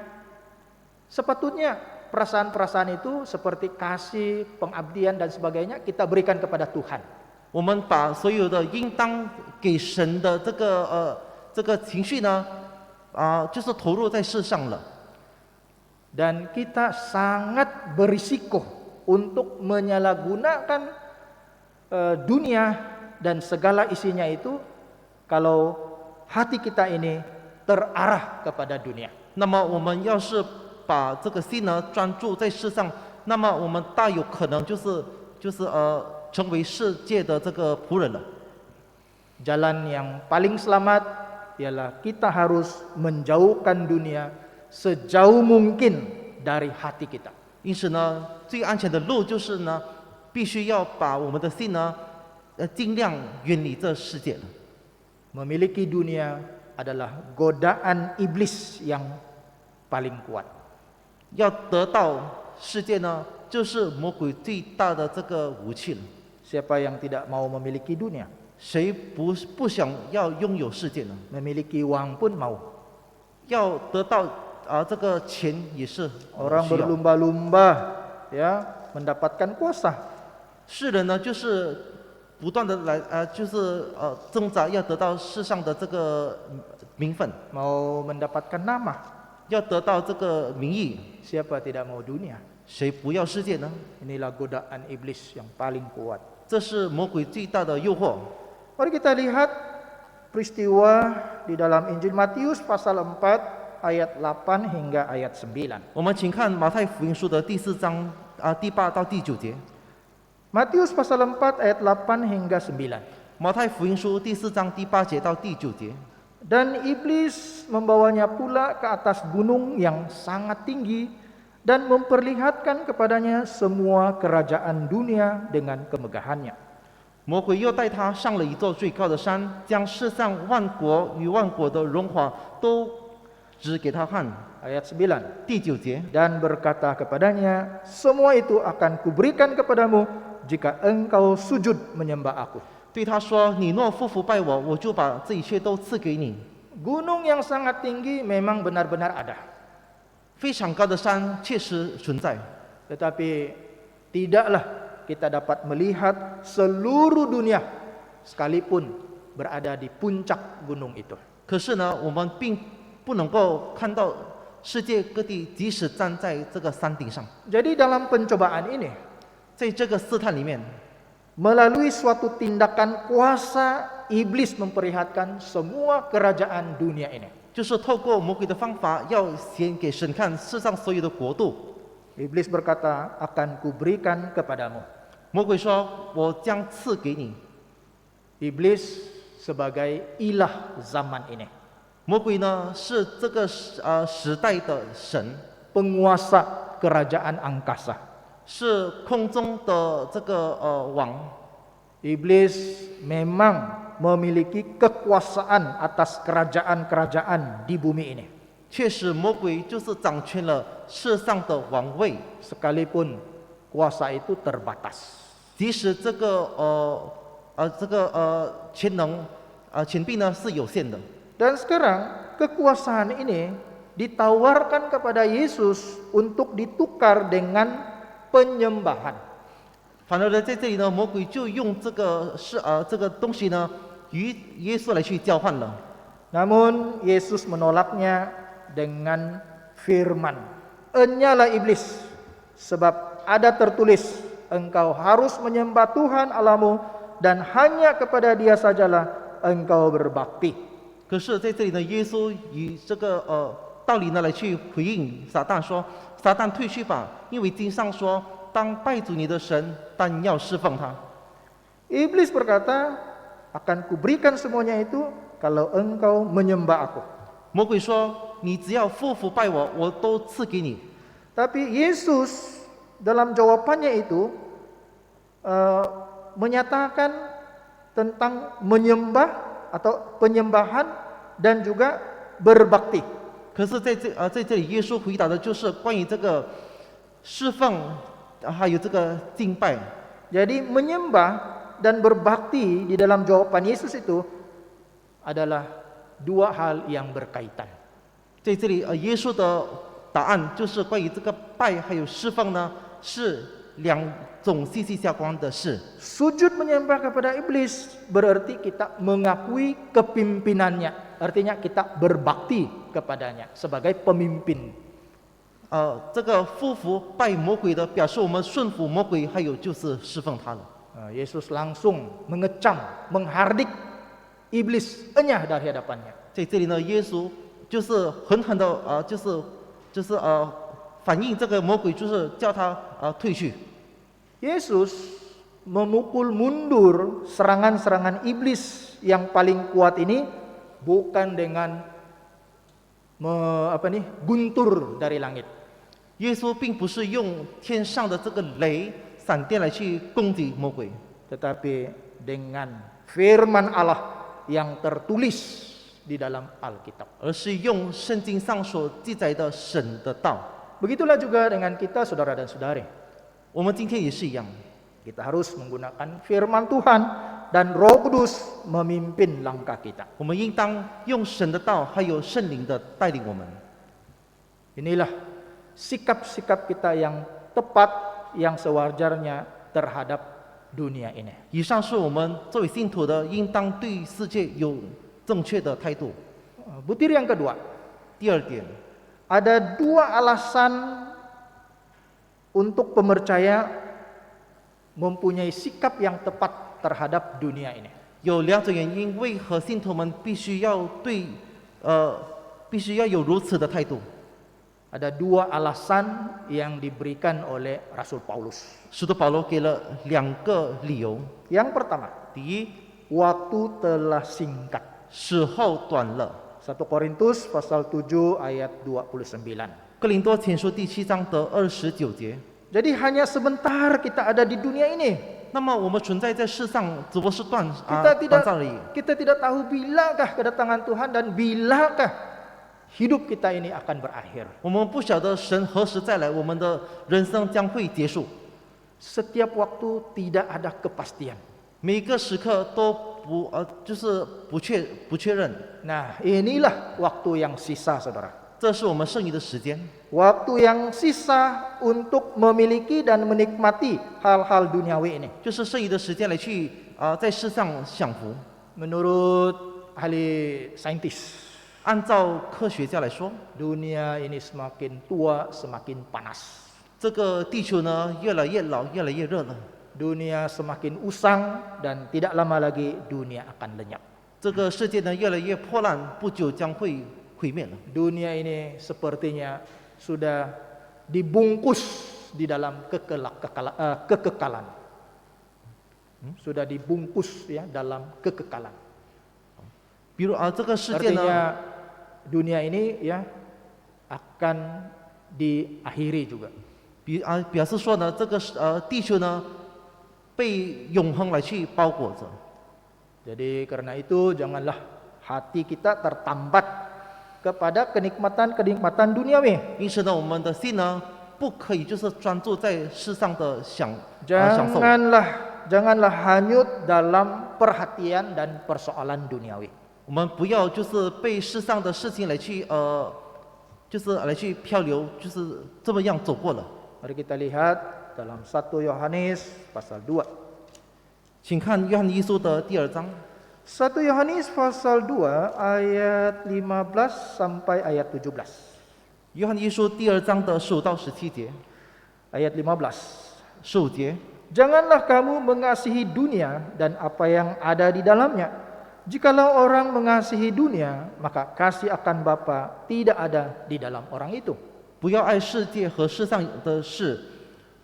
sepatutnya perasaan-perasaan itu seperti kasih, pengabdian dan sebagainya kita berikan kepada Tuhan. 我们把所有的应当给神的这个情绪呢，就是投入在世上了。Dan kita sangat berisiko untuk menyalahgunakan dunia dan segala isinya itu kalau hati kita ini terarah kepada dunia. 那么我们要是把这个心呢专注在世上，那么我们大有可能成为世界的这个仆人了。 Jalan yang paling selamat ialah kita harus menjauhkan dunia sejauh mungkin dari hati kita. 因此呢，最安全的路就是呢，必须要把我们的心呢，尽量远离这世界。 Memiliki dunia adalah godaan iblis yang paling kuat. 要得到世界呢，就是魔鬼最大的这个武器了。 Siapa yang tidak mau memiliki dunia? 谁不想要拥有世界呢？ Memiliki uang pun mau. 要得到这个钱也是 Orang 需要。 berlumba-lumba ya mendapatkan kuasa. 世人呢，就是不断的来挣扎，要得到世上的这个名分， Mau mendapatkan nama. 要得到这个名义。 Siapa tidak mau dunia? 谁不要世界呢？ Inilah godaan iblis yang paling kuat. 这是魔鬼最大的诱惑。 Mari kita lihat peristiwa di dalam Injil Matius pasal 4 ayat 8 hingga ayat 9. 我们请看马太福音书的第4章第8到第9节。 Matius pasal 4 ayat 8 hingga 9. 马太福音书第4章第8节到第9节。 Dan iblis membawanya pula ke atas gunung yang sangat tinggi dan memperlihatkan kepadanya semua kerajaan dunia dengan kemegahannya. 魔鬼又带他上了一座最高的山，将世上万国与万国的荣华都指给他看。 Ayat 9. 第9节， Dan berkata kepadanya, semua itu akan kuberikan kepadamu jika engkau sujud menyembah aku. 对他说：“你若俯伏拜我，我就把这一切都赐给你。” Gunung yang sangat tinggi memang benar-benar ada. 非常高的山确实存在， Tetapi tidaklah kita dapat melihat seluruh dunia sekalipun berada di puncak gunung itu. 可是呢，我们并不能够看到世界各地，即使站在这个山顶上， Jadi dalam pencobaan ini, 在这个试探里面， melalui suatu tindakan kuasa, iblis memperlihatkan semua kerajaan dunia ini. 就是透过魔鬼的方法，要显给神看世上所有的国度。 Iblis berkata, akan kuberikan kepadamu. 魔鬼说：“我将赐给你。” Iblis sebagai ilah zaman ini, 魔鬼呢是这个时代的神， penguasa kerajaan angkasa. 是空中的这个王。 Iblis memang memiliki kekuasaan atas kerajaan-kerajaan di bumi ini. 确实，魔鬼就是掌权了世上的王位， Sekalipun kuasa itu terbatas. 即使这个权柄呢是有限的。 Dan sekarang kekuasaan ini ditawarkan kepada Yesus untuk ditukar dengan penyembahan. 反而呢，在这里呢，魔鬼就用这个东西呢，与耶稣来去交换了。 Namun Yesus menolaknya dengan firman, "Enyalah iblis, sebab ada tertulis, engkau harus menyembah Tuhan Allahmu dan hanya kepada Dia sajalah engkau berbakti." 可是在这里呢，耶稣以这个道理呢来去回应撒旦说：“撒旦退去吧，因为经上说，当拜主你的神，但要侍奉他。” Iblis berkata, "Akan kuberikan semuanya itu kalau engkau menyembah aku." 魔鬼说：“你只要俯伏拜我，我都赐给你。” Tapi Yesus dalam jawabannya itu menyatakan tentang menyembah atau penyembahan dan juga berbakti. 可是在这里，耶稣回答的就是关于这个侍奉，还有这个敬拜。 Jadi menyembah dan berbakti di dalam jawaban Yesus itu adalah dua hal yang berkaitan. 在这里，耶稣的答案就是关于这个拜还有侍奉呢，是两种息息相关的事。 Sujud menyembah kepada iblis berarti kita mengakui kepimpinannya. Artinya kita berbakti kepadanya sebagai pemimpin. 这个夫妇拜魔鬼的，表示我们顺服魔鬼，还有就是侍奉他了。Yesus langsung mengecam, menghardik iblis enyah dari hadapannya. 在这里呢，耶稣就是狠狠的反映这个魔鬼，就是叫他退去。Yesus memukul mundur serangan-serangan iblis yang paling kuat ini bukan dengan guntur dari langit. 耶稣并不是用天上的这个雷、闪电来去攻击魔鬼， tetapi dengan firman Allah yang tertulis di dalam Alkitab. 而是用圣经上所记载的神的道。 Begitulah juga dengan kita, saudara dan saudari. 我们今天也是一样， Kita harus menggunakan firman Tuhan dan Roh Kudus memimpin langkah kita. 我们应当用神的道，还有圣灵的带领我们。 Inilah sikap-sikap kita yang tepat, yang sewajarnya terhadap dunia ini. 以上是我们作为信徒的，应当对世界有正确的态度。 Butir yang kedua, 第二点， ada dua alasan untuk pemercaya mempunyai sikap yang tepat terhadap dunia ini. 有两种原因，为何信徒们必须要有如此的态度？ Ada dua alasan yang diberikan oleh Rasul Paulus. 使徒保罗给了两个理由。 Yang pertama, 第一， waktu telah singkat. 时候短了。 1 Korintus pasal 7 ayat 29. 哥林多前书第7章的29节。 Jadi hanya sebentar kita ada di dunia ini. 那么我们存在在世上，只不过是短 Kita 暂而已。 tidak tahu bilakah kedatangan Tuhan dan bilakah hidup kita ini akan berakhir. 我们不晓得神何时再来，我们的人生将会结束。 Setiap waktu tidak ada kepastian. 每一个时刻都就是不确认。 Nah, inilah waktu yang sisa, saudara. 这是我们剩余的时间， Waktu yang sisa untuk memiliki dan menikmati hal-hal duniawi ini. 就是剩余的时间来去在世上享福。 Menurut ahli saintis, 按照科学家来说， dunia ini semakin tua, semakin panas. 这个地球呢越来越老，越来越热了。 Dunia semakin usang dan tidak lama lagi dunia akan lenyap. 这个世界呢越来越破烂，不久将会毁灭了。 Dunia ini sepertinya sudah dibungkus di dalam kekekalan. Sudah dibungkus ya dalam kekekalan. 比如这个世界 Artinya 呢， dunia ini ya akan diakhiri juga. 表示说呢，这个地球呢被永恒来去包裹着。 Jadi karena itu janganlah hati kita tertambat kepada kenikmatan-kenikmatan duniawi. 因此呢，我们的心呢不可以就是专注在世上的享受。 Janganlah hanyut dalam perhatian dan persoalan duniawi. 我们不要就是被世上的事情来去就是来去漂流，就是这么样走过了。 Mari kita lihat dalam 1 Yohanes pasal 2. 请看约翰一书的第2章， 1 Yohanes pasal 2 ayat 15 sampai ayat 17. 约翰一书第2章的15到17节。 Ayat 15. 15节， Janganlah kamu mengasihi dunia dan apa yang ada di dalamnya. Jikalau orang mengasihi dunia, maka kasih akan Bapa tidak ada di dalam orang itu. 不要爱世界和世上的事，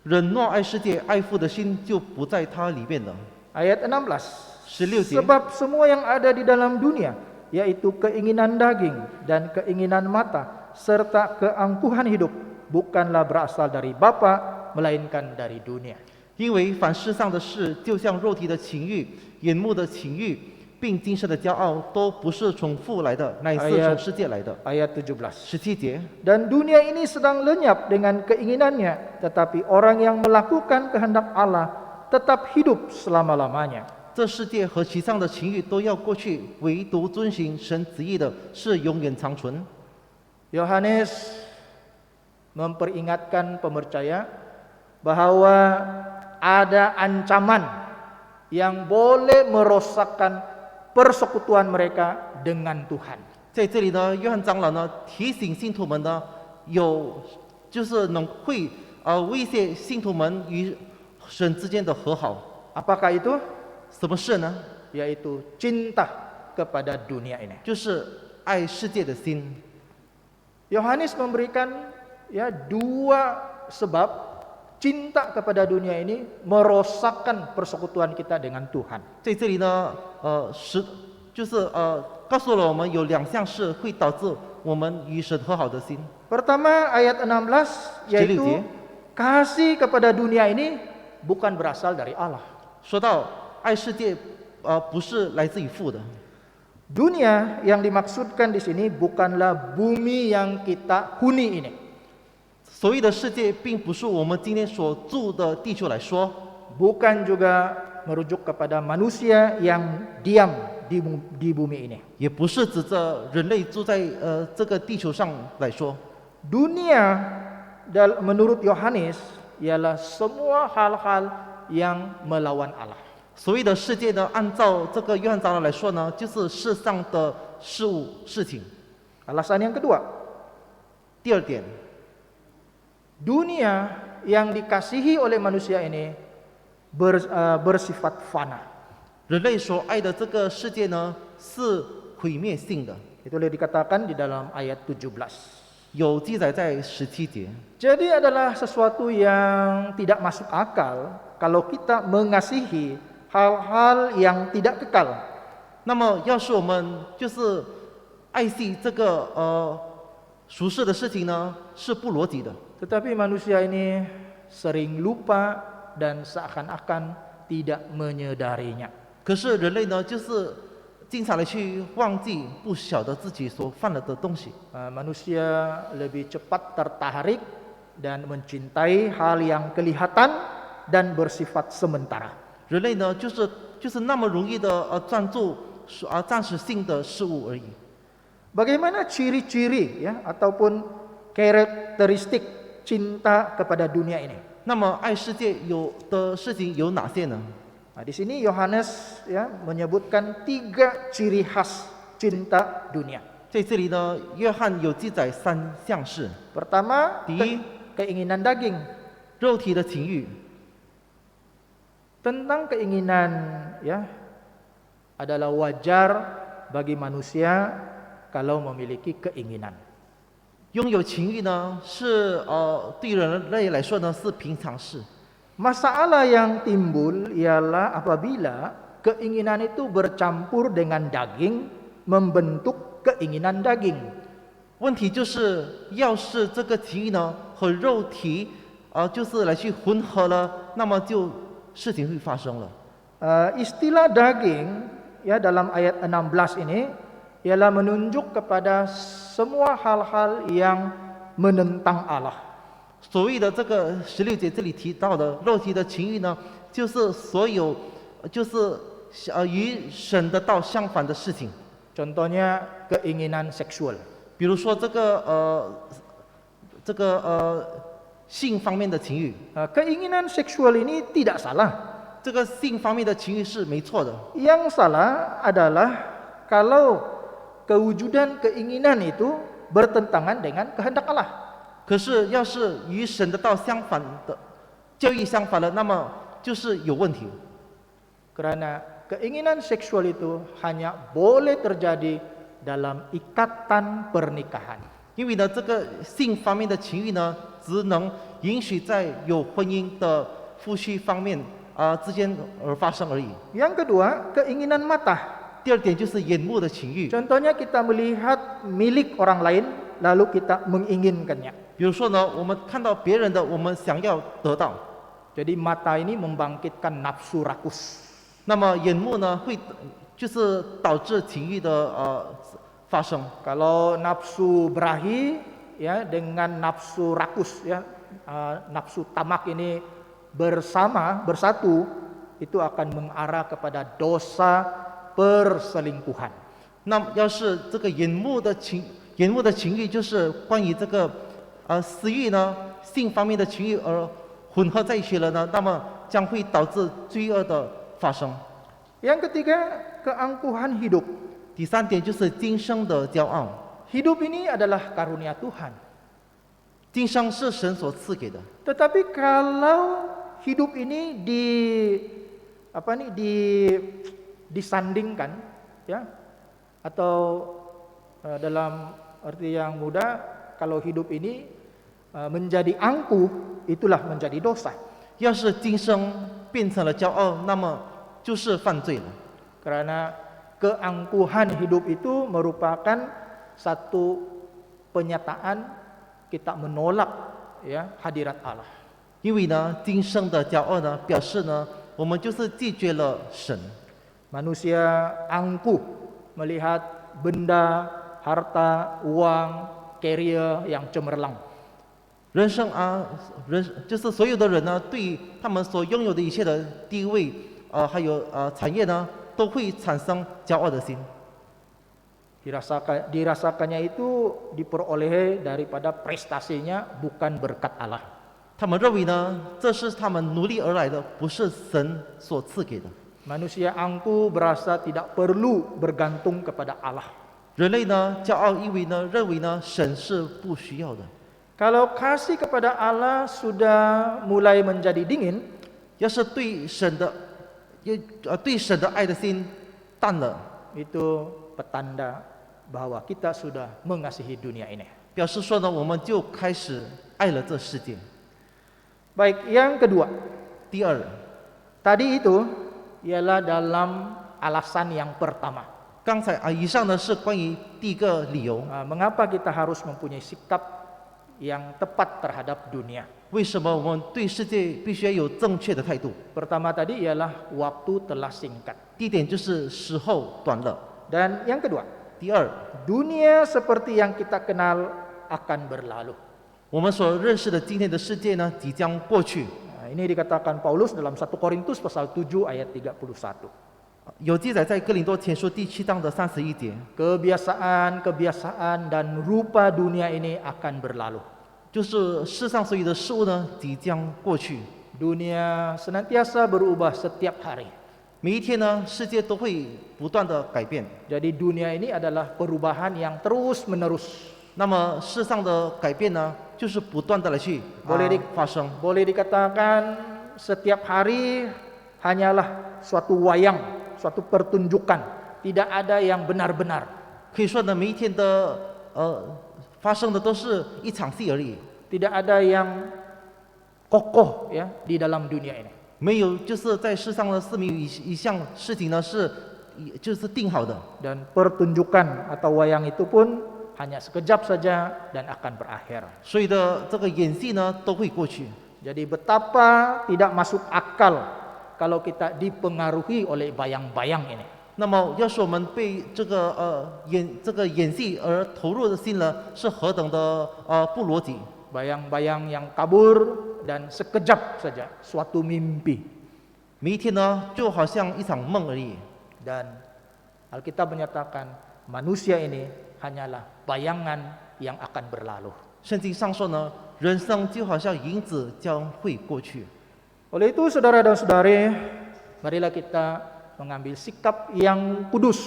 人若爱世界，爱父的心就不在他里面了。 Ayat 16. 16节， Sebab semua yang ada di dalam dunia, yaitu keinginan daging dan keinginan mata, serta keangkuhan hidup, bukanlah berasal dari Bapa, melainkan dari dunia. 因为凡世上的事，就像肉体的情欲、眼目的情欲，并今生的骄傲，都不是从父来的，乃是从世界来的。 Ayat 17. 17节， Dan dunia ini sedang lenyap dengan keinginannya, tetapi orang yang melakukan kehendak Allah tetap hidup selama-lamanya. 这世界和其上的情欲都要过去，唯独遵行神旨意的是永远长存。 Yohanes memperingatkan pemercaya bahwa ada ancaman yang boleh merosakkan persekutuan mereka dengan Tuhan. 在这里呢，约翰长老呢提醒信徒们呢，有就是会威胁信徒们与神之间的和好。 Apakah itu? 什么事呢？ Yaitu cinta kepada dunia ini. 就是爱世界的心。 Yohanes memberikan ya 2 sebab cinta kepada dunia ini merosakkan persekutuan kita dengan Tuhan. 在这里呢，告诉了我们有2项事会导致我们与神和好的心。 Pertama ayat 16 yaitu 16 kasih kepada dunia ini bukan berasal dari Allah. 说到爱世界，不是来自于父的。 Dunia yang dimaksudkan di sini bukanlah bumi yang kita huni ini. 所谓的世界，并不是我们今天所住的地球来说， Bukan juga merujuk kepada manusia yang diam di bumi ini. 也不是指着人类住在这个地球上来说。 Dunia menurut Yohanes ialah semua hal-hal yang melawan Allah. 所谓的世界呢，按照这个约翰长老来说呢，就是世上的事物事情。 Alasan yang kedua, 第二点， dunia yang dikasihi oleh manusia ini bersifat fana. 人类所爱的这个世界呢，是毁灭性的， Itulah dikatakan di dalam ayat 17. 有记载在17节。 Jadi adalah sesuatu yang tidak masuk akal kalau kita mengasihi hal-hal yang tidak kekal. 那么，要是我们就是爱惜这个俗世的事情呢，是不逻辑的。 Tetapi manusia ini sering lupa dan seakan-akan tidak menyadarinya. 可是人类呢，就是经常的去忘记，不晓得自己所犯了的东西。 Manusia lebih cepat tertarik dan mencintai hal yang kelihatan dan bersifat sementara. 人类呢，就是那么容易的专注暂时性的事物而已。 Bagaimana ciri-ciri ya ataupun karakteristik cinta kepada dunia ini? 那么爱世界有的事情有哪些呢？ Nah, di sini Yohanes ya menyebutkan 3 ciri khas cinta dunia. 在这里呢，约翰有记载3项事： Pertama, Di- keinginan daging. 肉体的情欲。 Tentang keinginan ya adalah wajar bagi manusia kalau memiliki keinginan. 拥有情欲呢，是对人类来说呢是平常事。 Masalah yang timbul ialah apabila keinginan itu bercampur dengan daging membentuk keinginan daging. 问题就是，要是这个情欲呢和肉体就是来去混合了，那么事情会发生了。 Istilah daging ya dalam ayat 16 ini ialah menunjuk kepada semua hal-hal yang menentang Allah. 所谓的这个16节这里提到的肉体的情欲呢，就是所有就是与神的道相反的事情。 Contohnya keinginan seksual. 比如说性方面的情欲， Keinginan seksual ini tidak salah. 这个性方面的情欲是没错的。 Yang salah adalah kalau kewujudan keinginan itu bertentangan dengan kehendak Allah. 可是要是与神的道相反的教义相反了，那么就是有问题。 Karena keinginan seksual itu hanya boleh terjadi dalam ikatan pernikahan. 因为呢，这个性方面的情欲呢，只能允许在有婚姻的夫妻方面之间而发生而已。 Yang kedua, keinginan mata. 第二点就是眼目的情欲， Contohnya kita melihat milik orang lain lalu kita menginginkannya. 比如说呢，我们看到别人的，我们想要得到， Jadi mata ini membangkitkan nafsu rakus. 那么眼目呢就是导致情欲的发生。 Kalau nafsu berahi ya dengan nafsu rakus ya nafsu tamak ini bersatu itu akan mengarah kepada dosa perselingkuhan. 那么要是这个眼目的情欲，就是关于这个私欲呢，性方面的情欲而混合在一起了呢，那么将会导致罪恶的发生。 Yang ketiga, keangkuhan hidup. 第三点就是今生的骄傲， Hidup ini adalah karunia Tuhan. 今生是神所赐给的， Tetapi kalau hidup ini disandingkan, ya, atau dalam arti yang mudah, kalau hidup ini menjadi angkuh, itulah menjadi dosa. 要是今生变成了骄傲，那么就是犯罪了。 Karena keangkuhan hidup itu merupakan satu penyataan kita menolak, ya, hadirat Allah. 因为呢，今生的骄傲呢，表示呢，我们就是拒绝了神。 Manusia angkuh melihat benda, harta, uang, career yang cemerlang. 人生啊，就是所有的人呢，对他们所拥有的一切的地位，还有产业呢，都会产生骄傲的心。 Dirasakannya itu diperoleh daripada prestasinya, bukan berkat Allah. 他们认为呢，这是他们努力而来的，不是神所赐给的。 Manusia angkuh berasa tidak perlu bergantung kepada Allah. 人类呢，骄傲，因为呢，认为呢，神是不需要的。 Kalau kasih kepada Allah sudah mulai menjadi dingin, 要是对神的爱的心淡了， itu petanda bahwa kita sudah mengasihi dunia ini. 表示说呢，我们就开始爱了这世界。 Baik, yang kedua, 第二， tadi itu ialah dalam alasan yang pertama. 刚才以上呢是关于第一个理由， Mengapa kita harus mempunyai sikap yang tepat terhadap dunia? 为什么我们对世界必须要有正确的态度？ Pertama tadi ialah waktu telah singkat. 第一点就是时候短了。 Dan yang kedua, 第二， dunia seperti yang kita kenal akan berlalu. 我们所认识的今天的世界呢，即将过去。 Ini dikatakan Paulus dalam 1 Korintus pasal 7 ayat 31. 有记载在哥林多前书第7章的31节， Kebiasaan dan rupa dunia ini akan berlalu. 就是世上所有的事物呢，即将过去。 Dunia senantiasa berubah setiap hari. 每一天呢，世界都会不断的改变。 Jadi dunia ini adalah perubahan yang terus menerus. 那么世上的改变呢，就是不断的来去发生。 Boleh dikatakan setiap hari hanyalah suatu wayang, suatu pertunjukan. Tidak ada yang benar-benar. 可以说呢，每一天的发生的都是一场戏而已， Tidak ada yang kokoh, ya, di dalam dunia ini. 没有就是在世上呢是没有一项事情呢是就是定好的。 Dan pertunjukan atau wayang itu pun hanya sekejap saja dan akan berakhir. 所有的这个演戏呢都会过去。 Jadi betapa tidak masuk akal kalau kita dipengaruhi oleh bayang-bayang ini. 那么，要是我们被这个演戏而投入的心呢，是何等的不逻辑。 Bayang-bayang yang kabur dan sekejap saja, suatu mimpi. 每一天呢，就好像一场梦而已。 Dan Alkitab menyatakan manusia ini hanyalah bayangan yang akan berlalu. 圣经上说呢，人生就好像影子将会过去。 Oleh itu, saudara dan saudari, marilah kita mengambil sikap yang kudus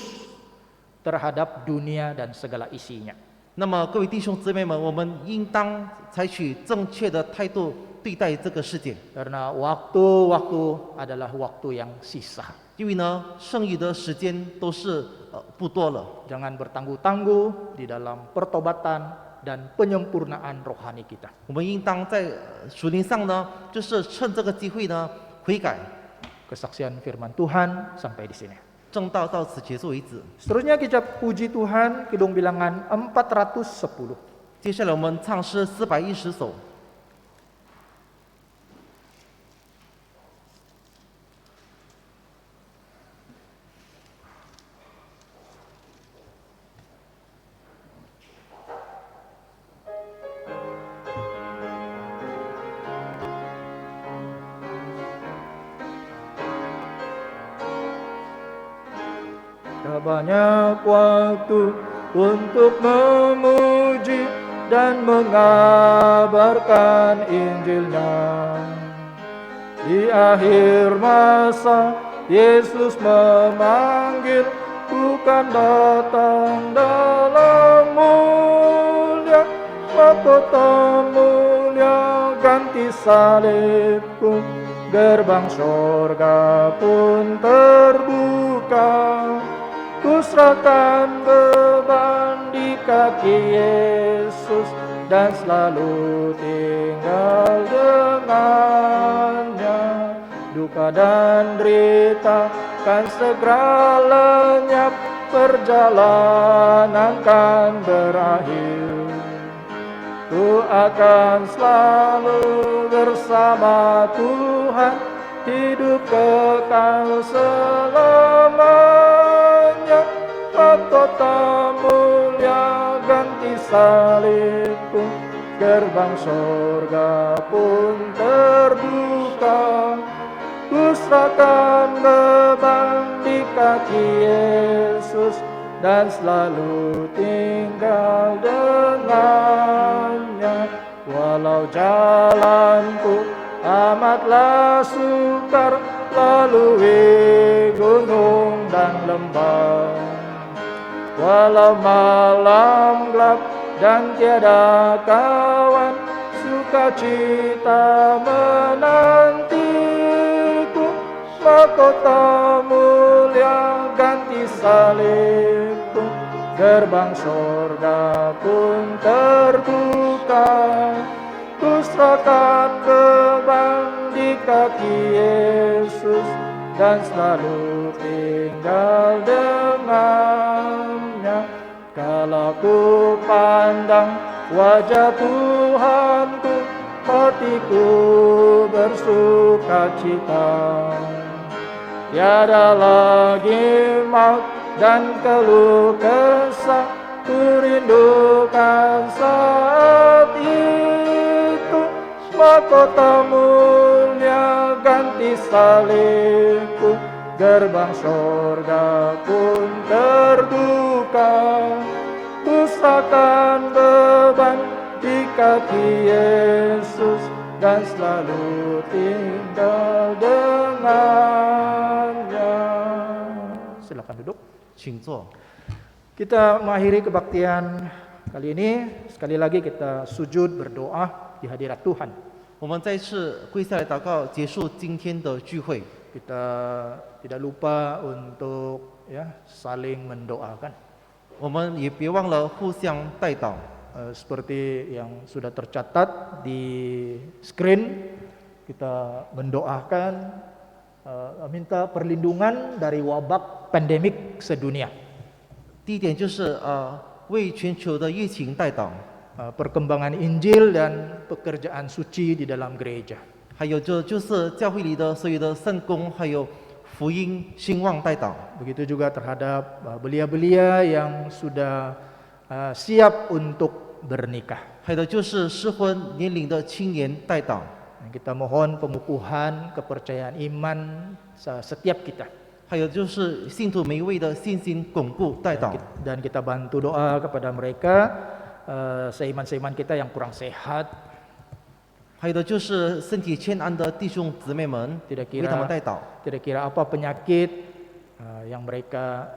terhadap dunia dan segala isinya. 那么，各位弟兄姊妹们，我们应当采取正确的态度对待这个世界， Karena waktu-waktu adalah waktu yang sisa. 因为呢，剩余的时间都是不多了。 Jangan bertangguh-tangguh di dalam pertobatan dan penyempurnaan rohani kita. 我们应当在属灵上呢，就是趁这个机会呢悔改。 Kesaksian firman Tuhan sampai di sini. 正道到此结束为止。 Seterusnya kita puji Tuhan, Kidung Bilangan 410. 接下来我们唱诗410首。 Banyak waktu untuk memuji dan mengabarkan Injilnya. Di akhir masa Yesus memanggil, bukan datang dalam mulia mahkota ganti salibku, gerbang surga pun terbuka. Ku serahkan beban di kaki Yesus dan selalu tinggal dengannya. Duka dan derita kan segera lenyap, perjalanan kan berakhir. Ku akan selalu bersama Tuhan, hidup kekal selamanya. Mahkota mulia ganti salibku, gerbang surga pun terbuka. Ku serahkan beban di kaki Yesus dan selalu tinggal dengannya. Walau jalanku amatlah sukar, lalui gunung dan lembah. Walau malam gelap dan tiada kawan, sukacita menantiku. Mahkota mulia ganti salibku, gerbang surga pun terbuka. Ku serahkan beban di kaki Yesus dan selalu tinggal dengannya. Kalau ku pandang wajah Tuhanku, hatiku bersuka cita. Tiada lagi maut dan keluh kesah, ku rindukan saat itu. Mahkota mulia ganti salibku, gerbang surga pun terbuka. Ku serahkan beban di kaki Yesus dan selalu tinggal dengannya. Silakan duduk. 请坐。 Kita mengakhiri kebaktian kali ini. Sekali lagi kita sujud berdoa di hadirat Tuhan. 我们再次跪下来祷告，结束今天的聚会。 Kita tidak lupa untuk saling mendoakan. 我们也别忘了互相代祷。 Seperti yang sudah tercatat di screen, kita mendoakan minta perlindungan dari wabak pandemik sedunia. 第一点就是为全球的疫情代祷， Perkembangan Injil dan pekerjaan suci di dalam gereja. 还有就是教会里的所有的圣工，还有福音兴旺代祷。 Begitu juga terhadap belia-belia yang sudah siap untuk bernikah. 还有就是适婚年龄的青年代祷。 Kita mohon pengukuhan kepercayaan iman setiap kita. 还有就是信徒每一位的信心巩固代祷。 Dan kita bantu doa kepada mereka, seiman-seiman kita yang kurang sehat. 还有的就是身体欠安的弟兄姊妹们，为他们代祷。 Kira-kira apa penyakit yang mereka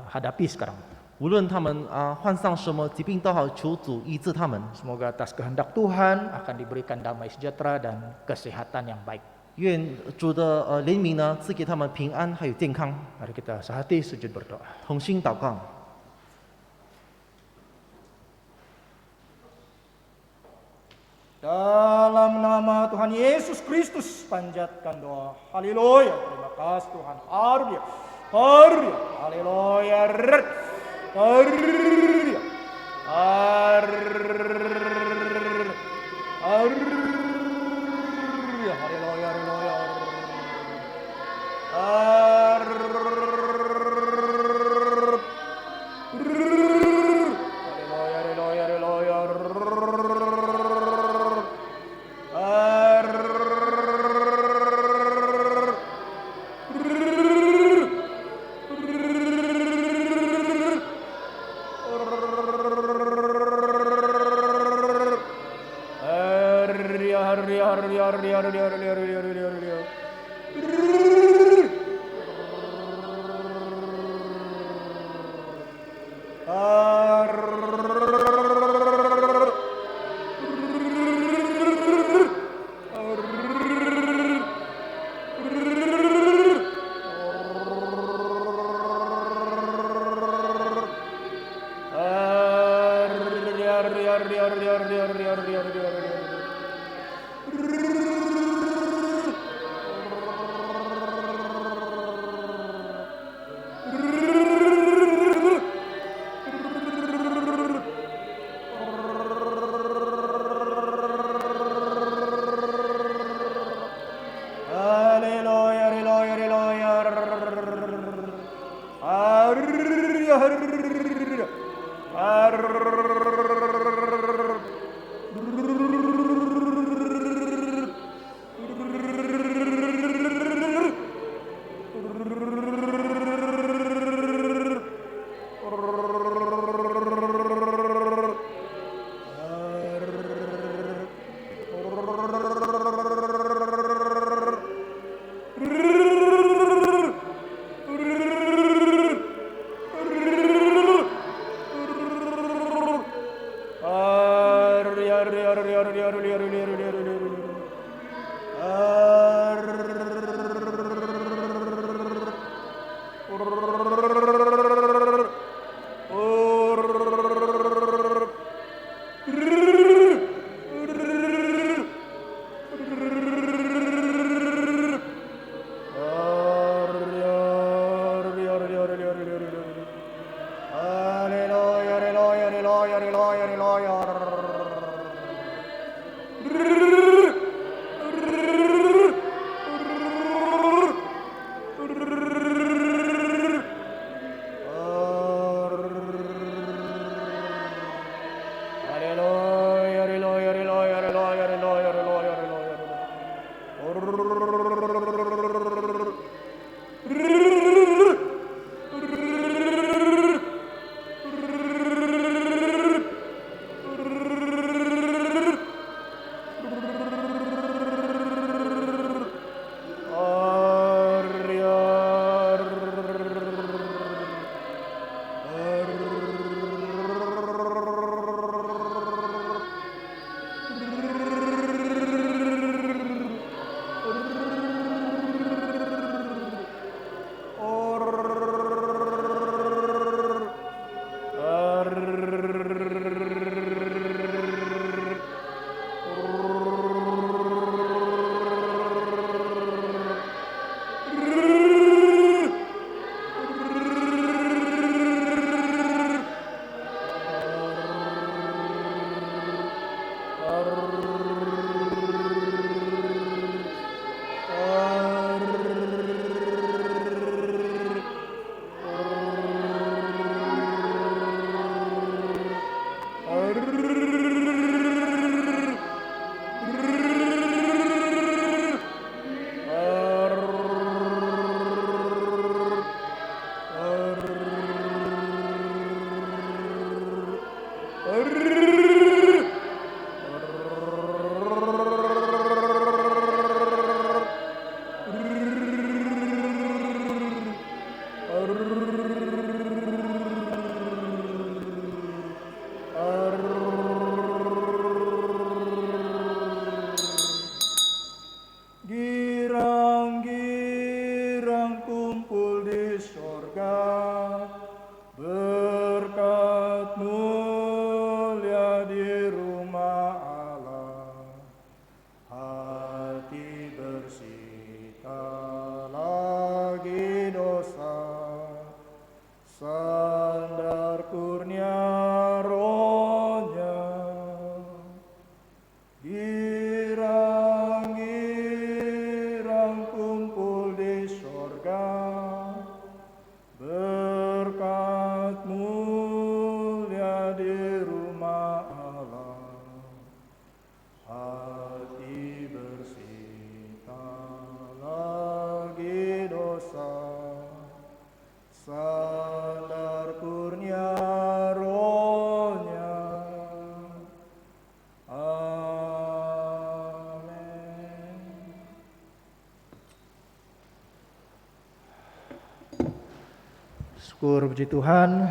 hadapi sekarang. 无论他们患上什么疾病都好，求主医治他们。 Semoga atas kehendak Tuhan akan diberikan damai sejahtera dan kesehatan yang baik. 愿主的怜悯呢赐给他们平安还有健康。 Mari kita sehati sujud berdoa. 同心祷告。 Dalam nama Tuhan Yesus Kristus panjatkan doa. Haleluya. Terima kasih Tuhan. Haleluya. Haleluya. Haleluya. Haleluya. Haleluya. Haleluya. Syukur puji Tuhan,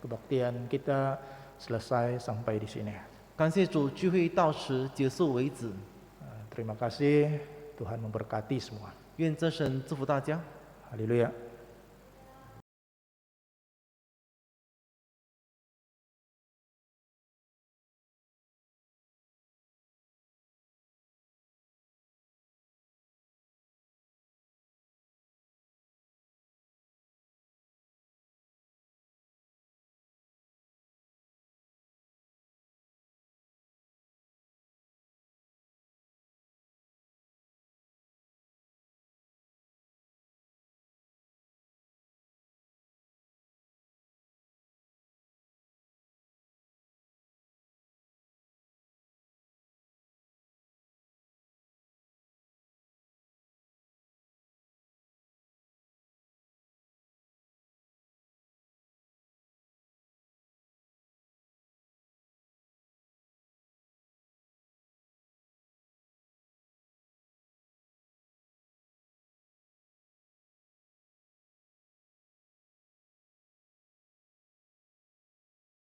kebaktian kita selesai sampai di sini. 感谢主，聚会到此结束为止。 Terima kasih, Tuhan memberkati semua. 愿真神祝福大家。 Haleluya.